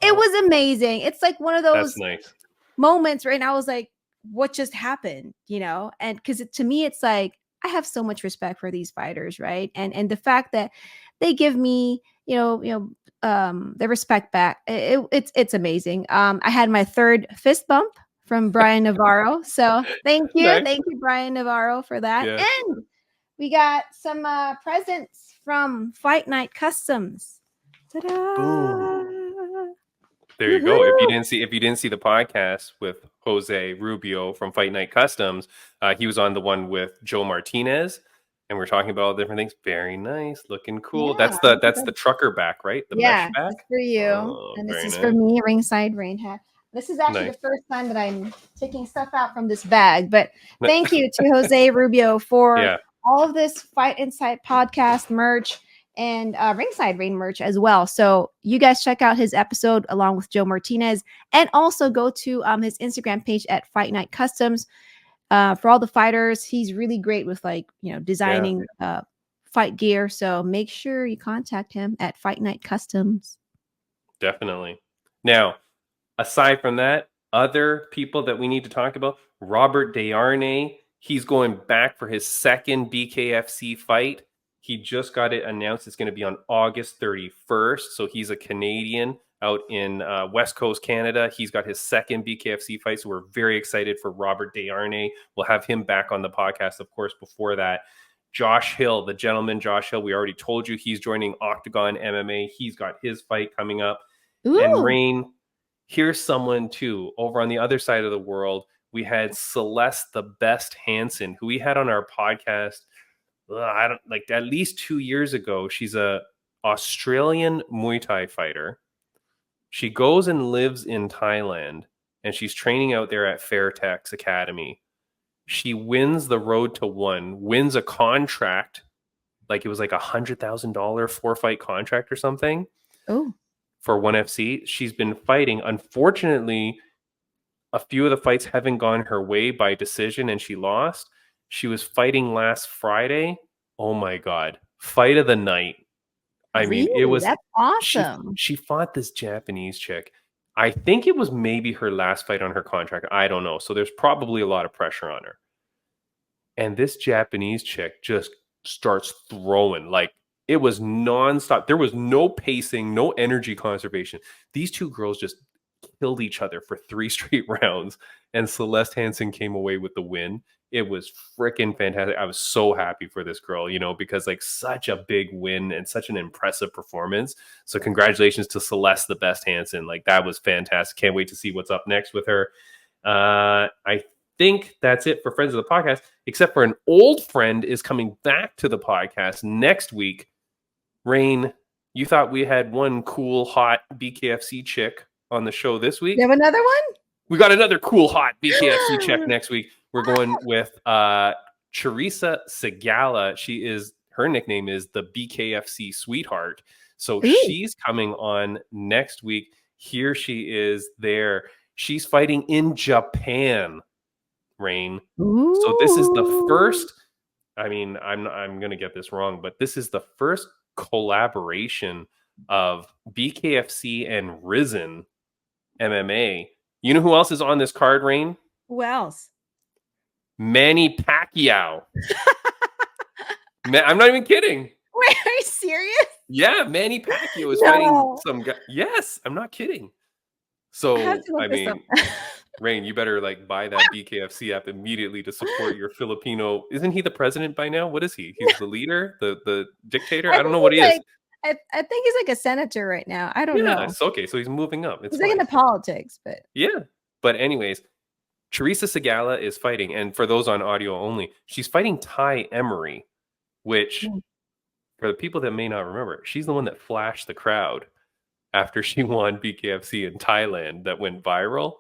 It was amazing. It's like one of That's those nice. moments, right? And I was like, what just happened? And because to me, it's like I have so much respect for these fighters, right? And the fact that they give me, the respect back. It's amazing. I had my third fist bump from Brian Navarro. So thank you. Nice. Thank you, Brian Navarro, for that. Yeah. And we got some presents from Fight Night Customs. Ta-da! Boom. There you go. If you didn't see the podcast with Jose Rubio from Fight Night Customs, he was on the one with Joe Martinez, and we're talking about all different things. Very nice, looking cool. Yeah, That's the trucker back, right? The mesh back. This is for you, Oh, and this very is nice. for me, Ringside Raine hat. This is actually Nice. the first time that I'm taking stuff out from this bag, but thank you to Jose Rubio for all of this Fight Insight podcast merch and Ringside Raine merch as well. So you guys check out his episode along with Joe Martinez, and also go to his Instagram page at Fight Night Customs. For all the fighters, he's really great with designing fight gear. So make sure you contact him at Fight Night Customs. Definitely. Now, aside from that, other people that we need to talk about, Robert Desharnais, he's going back for his second BKFC fight. He just got it announced. It's going to be on August 31st. So he's a Canadian out in West Coast Canada. He's got his second BKFC fight. So we're very excited for Robert Desharnais. We'll have him back on the podcast, of course, before that. Josh Hill, the gentleman Josh Hill, we already told you he's joining Octagon MMA. He's got his fight coming up. Ooh. And Raine, here's someone too. Over on the other side of the world, we had Celeste the Best Hansen, who we had on our podcast at least 2 years ago. She's a Australian Muay Thai fighter. She goes and lives in Thailand, and she's training out there at Fairtex Academy. She wins the Road to One, wins a contract, like it was like $100,000 4-fight contract or something. Oh. For ONE FC. She's been fighting. Unfortunately, a few of the fights haven't gone her way by decision, and she lost. She was fighting last Friday. Oh my God. Fight of the night. I mean, it was that's awesome. She fought this Japanese chick. I think it was maybe her last fight on her contract. I don't know. So there's probably a lot of pressure on her. And this Japanese chick just starts throwing. Like, it was nonstop. There was no pacing, no energy conservation. These two girls just killed each other for 3 straight rounds, and Celeste Hansen came away with the win. It was freaking fantastic. I was so happy for this girl, because such a big win and such an impressive performance. So congratulations to Celeste the Best Hansen. That was fantastic. Can't wait to see what's up next with her. I think that's it for Friends of the Podcast, except for an old friend is coming back to the podcast next week. Raine, you thought we had one cool, hot BKFC chick on the show this week. You have another one? We got another cool, hot BKFC chick next week. We're going with Charissa Segala. Her nickname is the BKFC Sweetheart. So she's coming on next week. Here she is there. She's fighting in Japan, Raine. So this is the first, I'm going to get this wrong, but this is the first collaboration of BKFC and Risen MMA. You know who else is on this card, Raine? Who else? Manny Pacquiao. I'm not even kidding. Wait, are you serious? Yeah, Manny Pacquiao is fighting some guy. Yes, I'm not kidding. So, Raine, you better buy that BKFC app immediately to support your Filipino. Isn't he the president by now? What is he? He's the leader, the dictator. I don't know what he is. I think he's like a senator right now. I don't know. It's okay. So he's moving up. He's into politics, but yeah. But anyways, Charissa Segala is fighting, and for those on audio only, she's fighting Ty Emery, which for the people that may not remember, she's the one that flashed the crowd after she won BKFC in Thailand that went viral.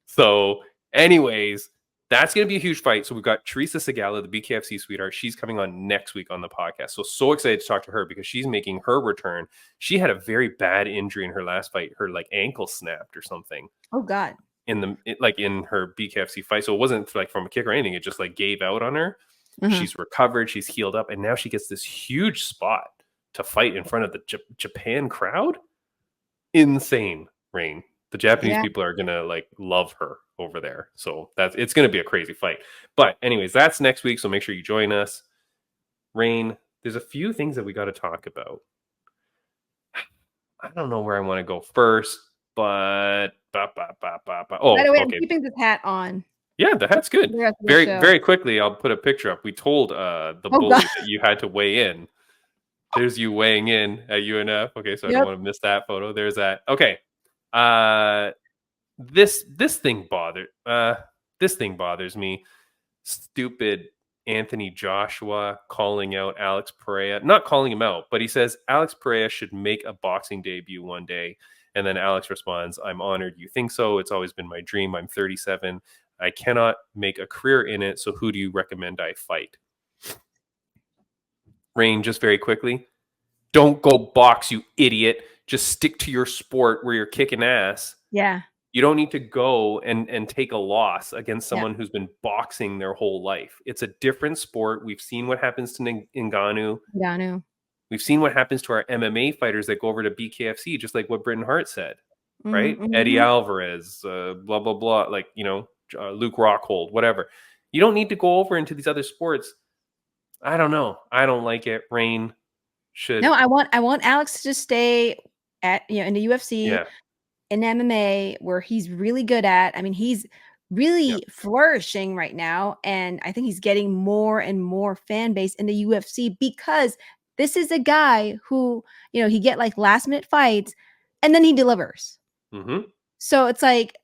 So anyways, that's going to be a huge fight. So we've got Charissa Segala, the BKFC Sweetheart. She's coming on next week on the podcast. So excited to talk to her because she's making her return. She had a very bad injury in her last fight. Her ankle snapped or something. Oh God. In her BKFC fight. So it wasn't from a kick or anything. It just gave out on her. Mm-hmm. She's recovered. She's healed up. And now she gets this huge spot to fight in front of the Japan crowd. Insane, Raine. The Japanese people are going to love her over there. So it's going to be a crazy fight. But anyways, that's next week. So make sure you join us. Raine, there's a few things that we got to talk about. I don't know where I want to go first, but By oh, the way, I'm okay. keeping this hat on. Yeah, the hat's good. The rest of the Very, show. very quickly, I'll put a picture up. We told the Oh, bully God. that you had to weigh in. There's you weighing in at UNF. Okay, so I don't Yep. want to miss that photo. There's that. Okay. This thing bothers me. Stupid Anthony Joshua calling out Alex Pereira. Not calling him out, but he says Alex Pereira should make a boxing debut one day. And then Alex responds, I'm honored you think so. It's always been my dream. I'm 37. I cannot make a career in it. So who do you recommend I fight? Raine, just very quickly. Don't go box, you idiot. Just stick to your sport where you're kicking ass. Yeah. You don't need to go and take a loss against someone who's been boxing their whole life. It's a different sport. We've seen what happens to Ngannou. Ngannou. We've seen what happens to our MMA fighters that go over to BKFC, just like what Britain Hart said, right? Mm-hmm. Eddie Alvarez, blah, blah, blah. Like, Luke Rockhold, whatever. You don't need to go over into these other sports. I don't know. I don't like it. Raine should. No, I want Alex to just stay at in the UFC. Yeah. In MMA, where he's really good at. I mean, he's really flourishing right now. And I think he's getting more and more fan base in the UFC because this is a guy who, he get like last minute fights and then he delivers. Mm-hmm. So it's like,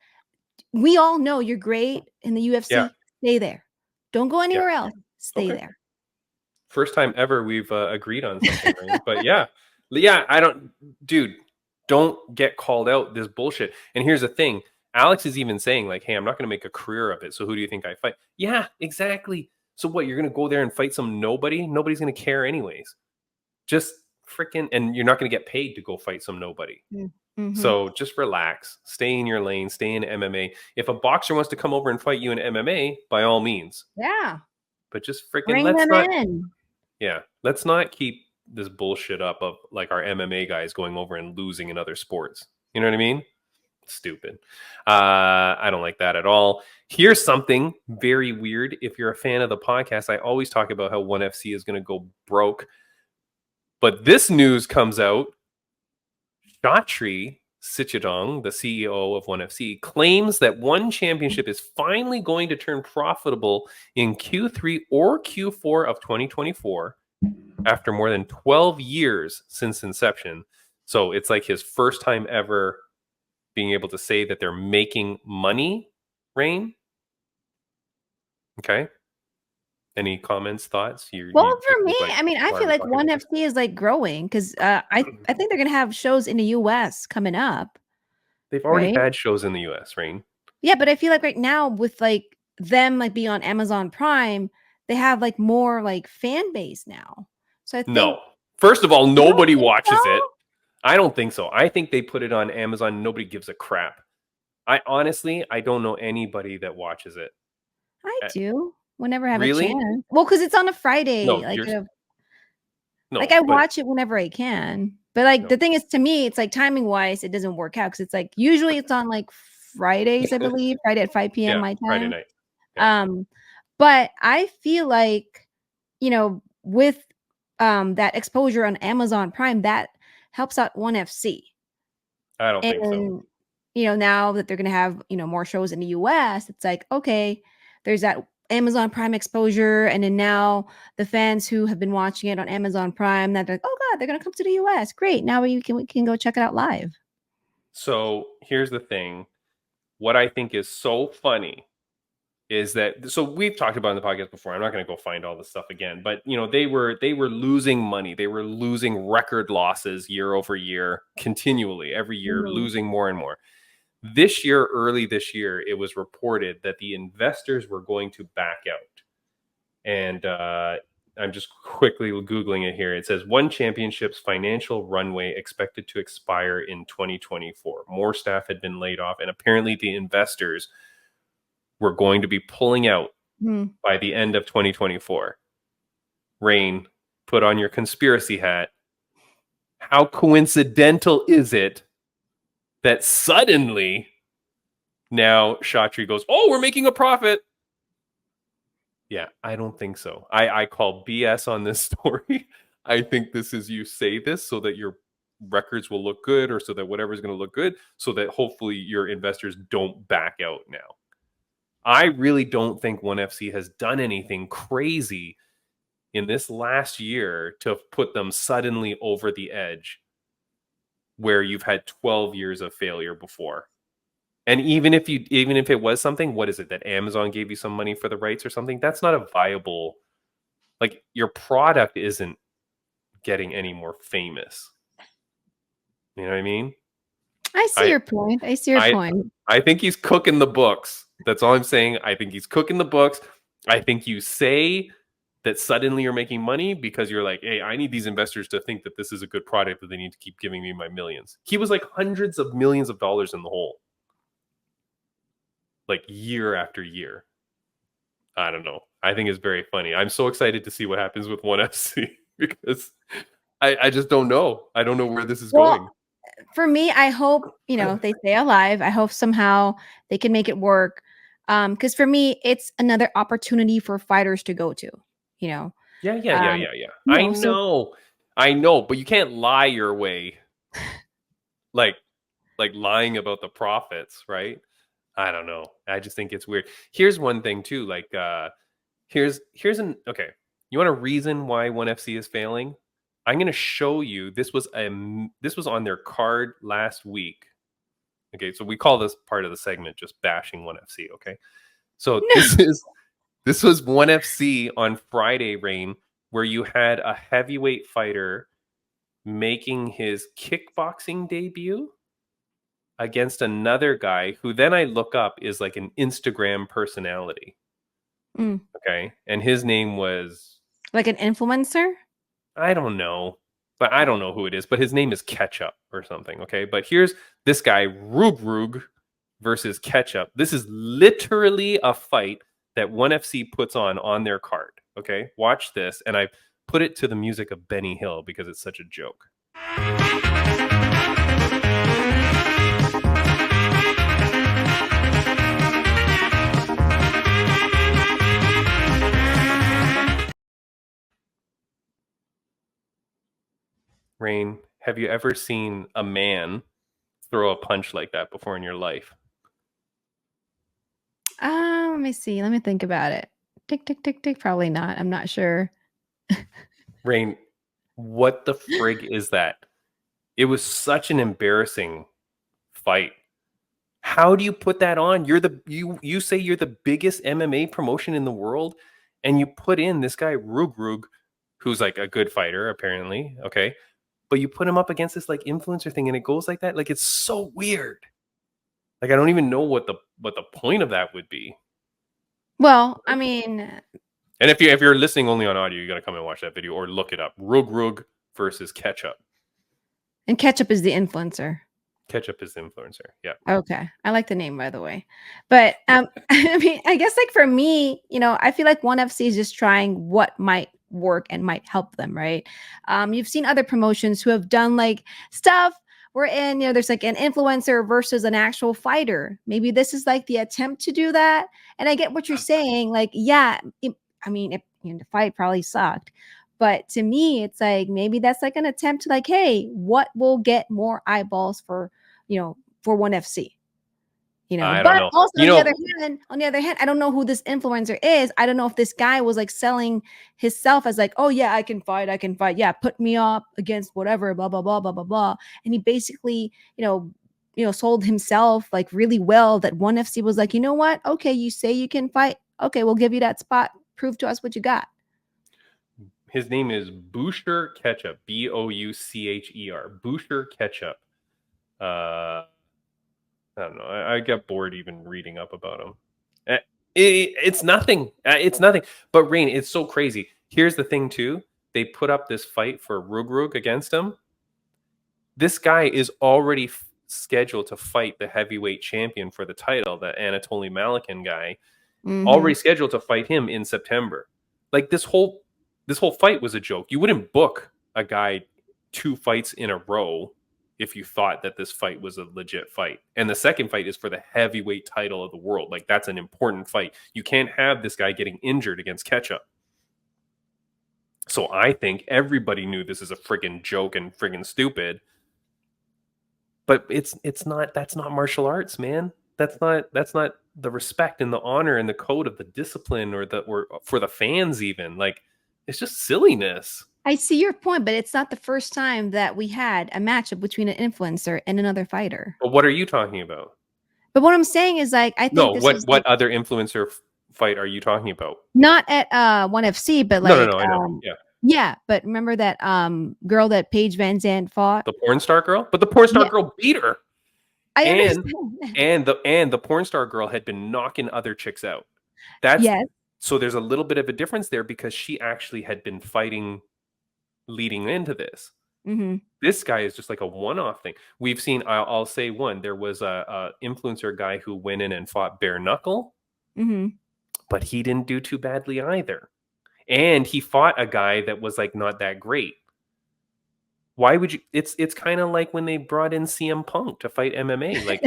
we all know you're great in the UFC. Yeah. Stay there. Don't go anywhere else. Stay there. First time ever we've agreed on something, right? But yeah, don't get called out this bullshit. And here's the thing. Alex is even saying like, hey, I'm not going to make a career of it. So who do you think I fight? Yeah, exactly. So what, you're going to go there and fight some nobody? Nobody's going to care anyways. Just freaking, and you're not going to get paid to go fight some nobody. Mm-hmm. So just relax, stay in your lane, stay in MMA. If a boxer wants to come over and fight you in MMA, by all means. Yeah. But just freaking Bring them in. Yeah, let's not keep this bullshit up of like our MMA guys going over and losing in other sports. You know what I mean? Stupid. I don't like that at all. Here's something very weird. If you're a fan of the podcast, I always talk about how ONE FC is going to go broke. But this news comes out. Chatri Sichadong, the CEO of ONE FC, claims that ONE Championship is finally going to turn profitable in Q3 or Q4 of 2024 after more than 12 years since inception. So it's like his first time ever being able to say that they're making money, Raine. Okay. Any comments, thoughts? Well, for me, I mean, I feel like ONE FC is like growing because I think they're gonna have shows in the US coming up. They've already had shows in the US, Raine. Yeah, but I feel like right now with like them like being on Amazon Prime, they have like more like fan base now. So I think no. First of all, nobody watches it. I don't think so. I think they put it on Amazon. Nobody gives a crap. I don't know anybody that watches it. I do. Whenever I have a chance. Well, because it's on a Friday. No, I watch it whenever I can. But like the thing is, to me, it's like timing wise, it doesn't work out because it's like usually it's on like Fridays, I believe, Friday at 5 p.m. my time. Friday night. Yeah. But I feel like, with that exposure on Amazon Prime, that helps out ONE FC. I don't think so. Now that they're gonna have more shows in the US, it's like, okay, there's that Amazon Prime exposure, and then now the fans who have been watching it on Amazon Prime, that they're like, oh god, they're gonna come to the US. Great, now we can go check it out live. So here's the thing. What I think is so funny is that, so we've talked about in the podcast before. I'm not going to go find all this stuff again, but they were losing money. They were losing record losses year over year, continually every year, losing more and more. Early this year, it was reported that the investors were going to back out. And I'm just quickly Googling it here. It says ONE Championship's financial runway expected to expire in 2024. More staff had been laid off, and apparently the investors were going to be pulling out by the end of 2024. Raine, put on your conspiracy hat. How coincidental is it that suddenly now Chatri goes, oh, we're making a profit? Yeah, I don't think so. I call BS on this story. I think this is, you say this so that you're records will look good, or so that whatever's going to look good, so that hopefully your investors don't back out now. I really don't think ONE FC has done anything crazy in this last year to put them suddenly over the edge where you've had 12 years of failure before. And even if it was something, what is it, that Amazon gave you some money for the rights or something? That's not a viable, like, your product isn't getting any more famous. You know what I mean? I see your point. I see your point. I think he's cooking the books. That's all I'm saying. I think he's cooking the books. I think you say that suddenly you're making money because you're like, hey, I need these investors to think that this is a good product, that they need to keep giving me my millions. He was like hundreds of millions of dollars in the hole, like year after year. I don't know. I think it's very funny. I'm so excited to see what happens with ONE FC because I just don't know. I don't know where this is going. For me, I hope, they stay alive. I hope somehow they can make it work. Because for me, it's another opportunity for fighters to go to, Yeah. I know, but you can't lie your way, like lying about the profits, right? I don't know. I just think it's weird. Here's one thing too. Like, here's okay. You want a reason why ONE FC is failing? I'm going to show you. This was on their card last week. Okay, so we call this part of the segment just bashing ONE FC. Okay, so this was ONE FC on Friday, Raine, where you had a heavyweight fighter making his kickboxing debut against another guy who then I look up is like an Instagram personality. Okay, and his name was like an influencer. I don't know, but I don't know who it is, but his name is Ketchup or something. Okay, but here's this guy, Rug versus Ketchup. This is literally a fight that ONE FC puts on their card. Okay, watch this, and I put it to the music of Benny Hill because it's such a joke. Raine, have you ever seen a man throw a punch like that before in your life? Let me see. Let me think about it. Tick, tick, tick, tick. Probably not. I'm not sure. Raine, what the frig is that? It was such an embarrassing fight. How do you put that on? You say you're the biggest MMA promotion in the world, and you put in this guy Rug, who's like a good fighter apparently. Okay, but you put him up against this like influencer thing, and it goes like that. Like, it's so weird. Like, I don't even know what the point of that would be. Well, I mean, and if you're listening only on audio, you got to come and watch that video or look it up. Rug versus Ketchup. And Ketchup is the influencer. Ketchup is the influencer. Yeah. Okay. I like the name, by the way. But I mean, I guess like for me, I feel like ONE FC is just trying what might work and might help them, right? You've seen other promotions who have done like stuff wherein, there's like an influencer versus an actual fighter. Maybe this is like the attempt to do that. And I get what you're saying. Like, yeah, the fight probably sucked. But to me, it's like maybe that's like an attempt to like, hey, what will get more eyeballs for ONE FC? I but don't know. Also on the other hand, I don't know who this influencer is. I don't know if this guy was like selling himself as like, oh yeah, I can fight. Yeah, put me up against whatever, blah blah blah blah blah blah. And he basically, sold himself like really well. That ONE FC was like, you know what? Okay, you say you can fight. Okay, we'll give you that spot. Prove to us what you got. His name is Boucher Ketchup. Boucher. Boucher Ketchup. I don't know. I get bored even reading up about him. It's nothing. It's nothing. But Raine, it's so crazy. Here's the thing too. They put up this fight for Rug against him. This guy is already scheduled to fight the heavyweight champion for the title, the Anatoly Malikin guy. Already scheduled to fight him in September. Like, this whole fight was a joke. You wouldn't book a guy 2 fights in a row if you thought that this fight was a legit fight. And the second fight is for the heavyweight title of the world. Like, that's an important fight. You can't have this guy getting injured against Ketchup. So I think everybody knew this is a friggin' joke and friggin' stupid. but it's not, that's not martial arts, man. That's not the respect and the honor and the code of the discipline or for the fans even. Like, it's just silliness. I see your point, but it's not the first time that we had a matchup between an influencer and another fighter. But what are you talking about? But what I'm saying is, like, I think No, this is what other influencer fight are you talking about? not at ONE FC, but No, like I know. Yeah. yeah, but remember that girl that Paige Van Zandt fought? The porn star girl? But the porn star Yeah, girl beat her. I And understand. and the porn star girl had been knocking other chicks out. That's Yes. So there's a little bit of a difference there because she actually had been fighting leading into this. Mm-hmm. This guy is just like a one-off thing. We've seen, I'll say one, there was a influencer guy who went in and fought bare knuckle, Mm-hmm. but he didn't do too badly either. And he fought a guy that was like not that great. Why would you? It's kind of like when they brought in CM Punk to fight MMA. Like,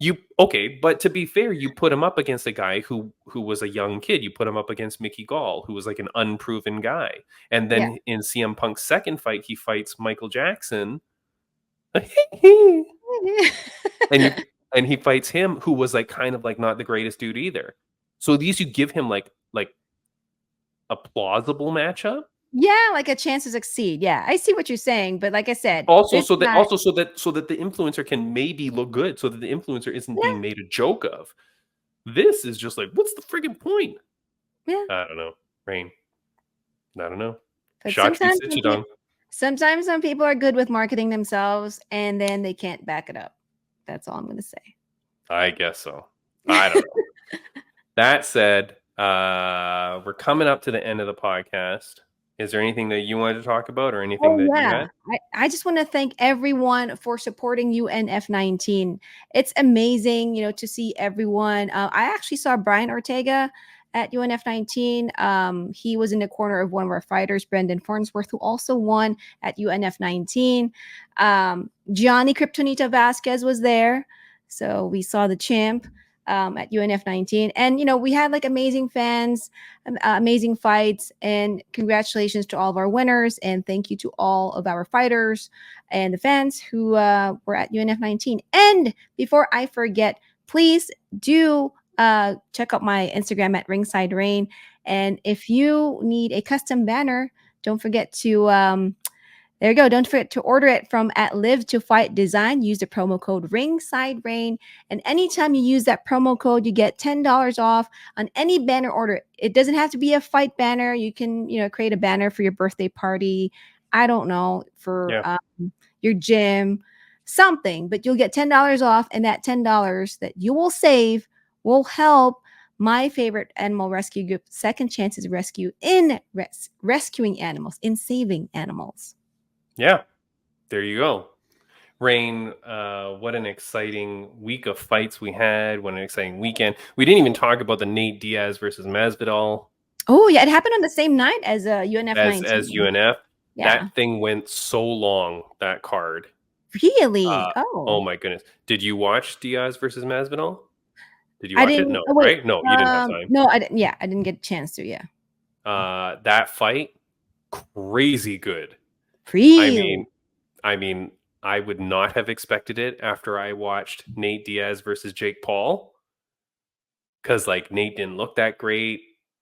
you okay, but to be fair, you put him up against a guy who was a young kid. You put him up against Mickey Gall, who was like an unproven guy. And Yeah. then in CM Punk's second fight, he fights Michael Jackson. and he fights him, who was like kind of like not the greatest dude either. So at least you give him like a plausible matchup. Yeah, like a chance to succeed. Yeah, I see what you're saying, but like I said, Also, it's so that not, the influencer can maybe look good, so that the influencer isn't yeah, being made a joke of. This is just like, what's the friggin' point? yeah. I don't know, Raine. I don't know. But Shot sometimes Chidong. some people are good with marketing themselves, and then they can't back it up. That's all I'm going to say. I guess so. I don't know. That said, we're coming up to the end of the podcast. Is there anything that you wanted to talk about or anything that you had? I just want to thank everyone for supporting UNF19. It's amazing, to see everyone. I actually saw Brian Ortega at UNF19. He was in the corner of one of our fighters, Brendan Farnsworth, who also won at UNF19. Johnny Kryptonita Vasquez was there. So we saw the champ at UNF19. And, we had like amazing fans, amazing fights, and congratulations to all of our winners. And thank you to all of our fighters and the fans who were at UNF19. And before I forget, please do check out my Instagram at Ringside Raine. And if you need a custom banner, don't forget to there you go. Don't forget to order it from at Live to Fight Design. Use the promo code Ringside Raine. And anytime you use that promo code, you get $10 off on any banner order. It doesn't have to be a fight banner. You can, create a banner for your birthday party. I don't know, for your gym, something. But you'll get $10 off. And that $10 that you will save will help my favorite animal rescue group, Second Chances Rescue, in rescuing animals, in saving animals. Yeah, there you go. Raine, what an exciting week of fights we had. What an exciting weekend. We didn't even talk about the Nate Diaz versus Masvidal. Oh, yeah. It happened on the same night as UNF 19. As UNF. Yeah. That thing went so long, that card. Really? Oh, my goodness. Did you watch Diaz versus Masvidal? Did you watch it? No, wait, right? No, you didn't have time. No, I didn't. Yeah, I didn't get a chance to. Yeah. That fight, crazy good. Really? I mean, I would not have expected it after I watched Nate Diaz versus Jake Paul. Because, like, Nate didn't look that great.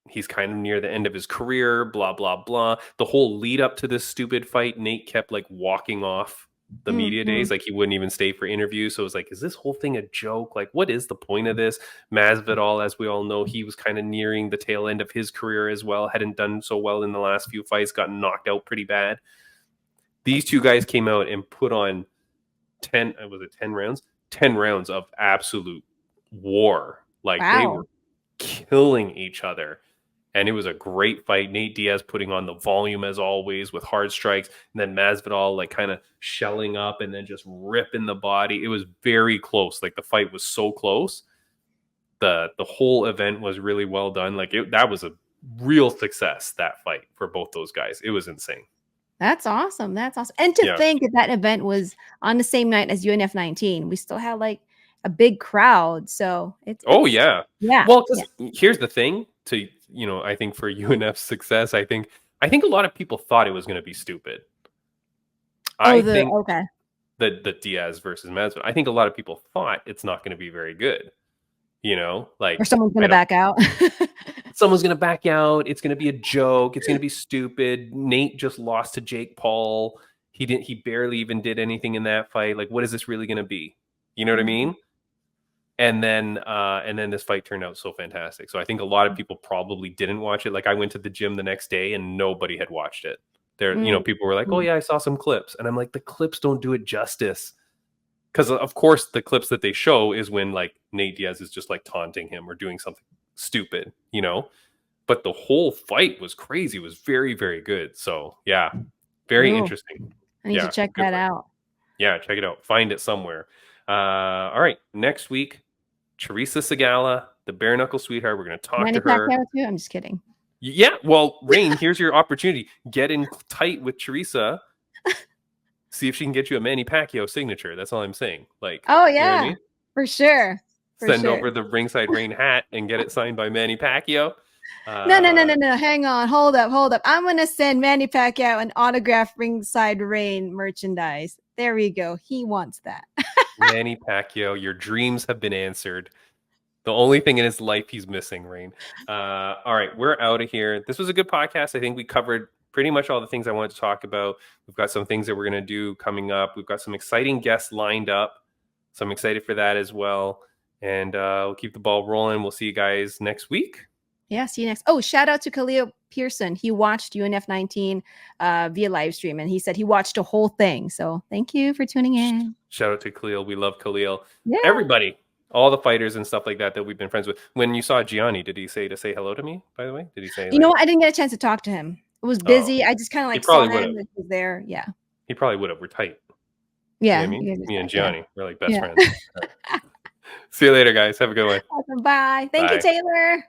He's kind of near the end of his career, blah, blah, blah. The whole lead up to this stupid fight, Nate kept, like, walking off the media days. Like, he wouldn't even stay for interviews. So it was like, is this whole thing a joke? Like, what is the point of this? Masvidal, as we all know, he was kind of nearing the tail end of his career as well. Hadn't done so well in the last few fights, got knocked out pretty bad. These two guys came out and put on 10 rounds? 10 rounds of absolute war. Like, they were killing each other. And it was a great fight. Nate Diaz putting on the volume as always with hard strikes. And then Masvidal like kind of shelling up and then just ripping the body. It was very close. Like, the fight was so close. The whole event was really well done. Like, that was a real success, that fight, for both those guys. It was insane. That's awesome. That's awesome. And to think that event was on the same night as UNF 19, we still had like a big crowd. So it's yeah. Yeah. Well, here's the thing to, I think for UNF's success, I think a lot of people thought it was going to be stupid. I think the Diaz versus Masvidal. I think a lot of people thought it's not going to be very good. You know, like Or someone's going to back out. someone's going to back out. It's going to be a joke. It's going to be stupid. Nate just lost to Jake Paul. He barely even did anything in that fight. Like, what is this really going to be? You know what I mean? And then this fight turned out so fantastic. So I think a lot of people probably didn't watch it. Like, I went to the gym the next day and nobody had watched it. There, you know, people were like, "Oh yeah, I saw some clips," and I'm like, the clips don't do it justice. Because of course the clips that they show is when like Nate Diaz is just like taunting him or doing something stupid, you know. But the whole fight was crazy. It was very, very good. So yeah, very interesting. I need to check that out. Yeah, check it out. Find it somewhere. All right, next week, Teresa Segala, the bare knuckle sweetheart. We're going to talk to her. Too? I'm just kidding. Yeah, well, Raine, here's your opportunity. Get in tight with Teresa. See if she can get you a Manny Pacquiao signature. That's all I'm saying. Like, oh yeah, you know what I mean? For sure. Send over the Ringside Raine hat and get it signed by Manny Pacquiao. No. Hang on. Hold up. I'm going to send Manny Pacquiao an autographed Ringside Raine merchandise. There we go. He wants that. Manny Pacquiao, your dreams have been answered. The only thing in his life he's missing, Raine. All right, we're out of here. This was a good podcast. I think we covered pretty much all the things I wanted to talk about. We've got some things that we're going to do coming up. We've got some exciting guests lined up. So I'm excited for that as well. And we'll keep the ball rolling. We'll see you guys next week. Yeah, see you next. Oh, shout out to Khalil Pearson. He watched UNF 19 via live stream, and he said he watched the whole thing. So thank you for tuning in. Shout out to Khalil. We love Khalil. Yeah. Everybody, all the fighters and stuff like that we've been friends with. When you saw Gianni, did he say to say hello to me, by the way? Did he say? You know what? I didn't get a chance to talk to him. It was busy. I just kind of like saw him. He was there. Yeah. He probably would have. We're tight. Yeah. You know what I mean? Me and Gianni, we're like best friends. See you later, guys. Have a good one. Awesome. Bye. Thank you, Taylor.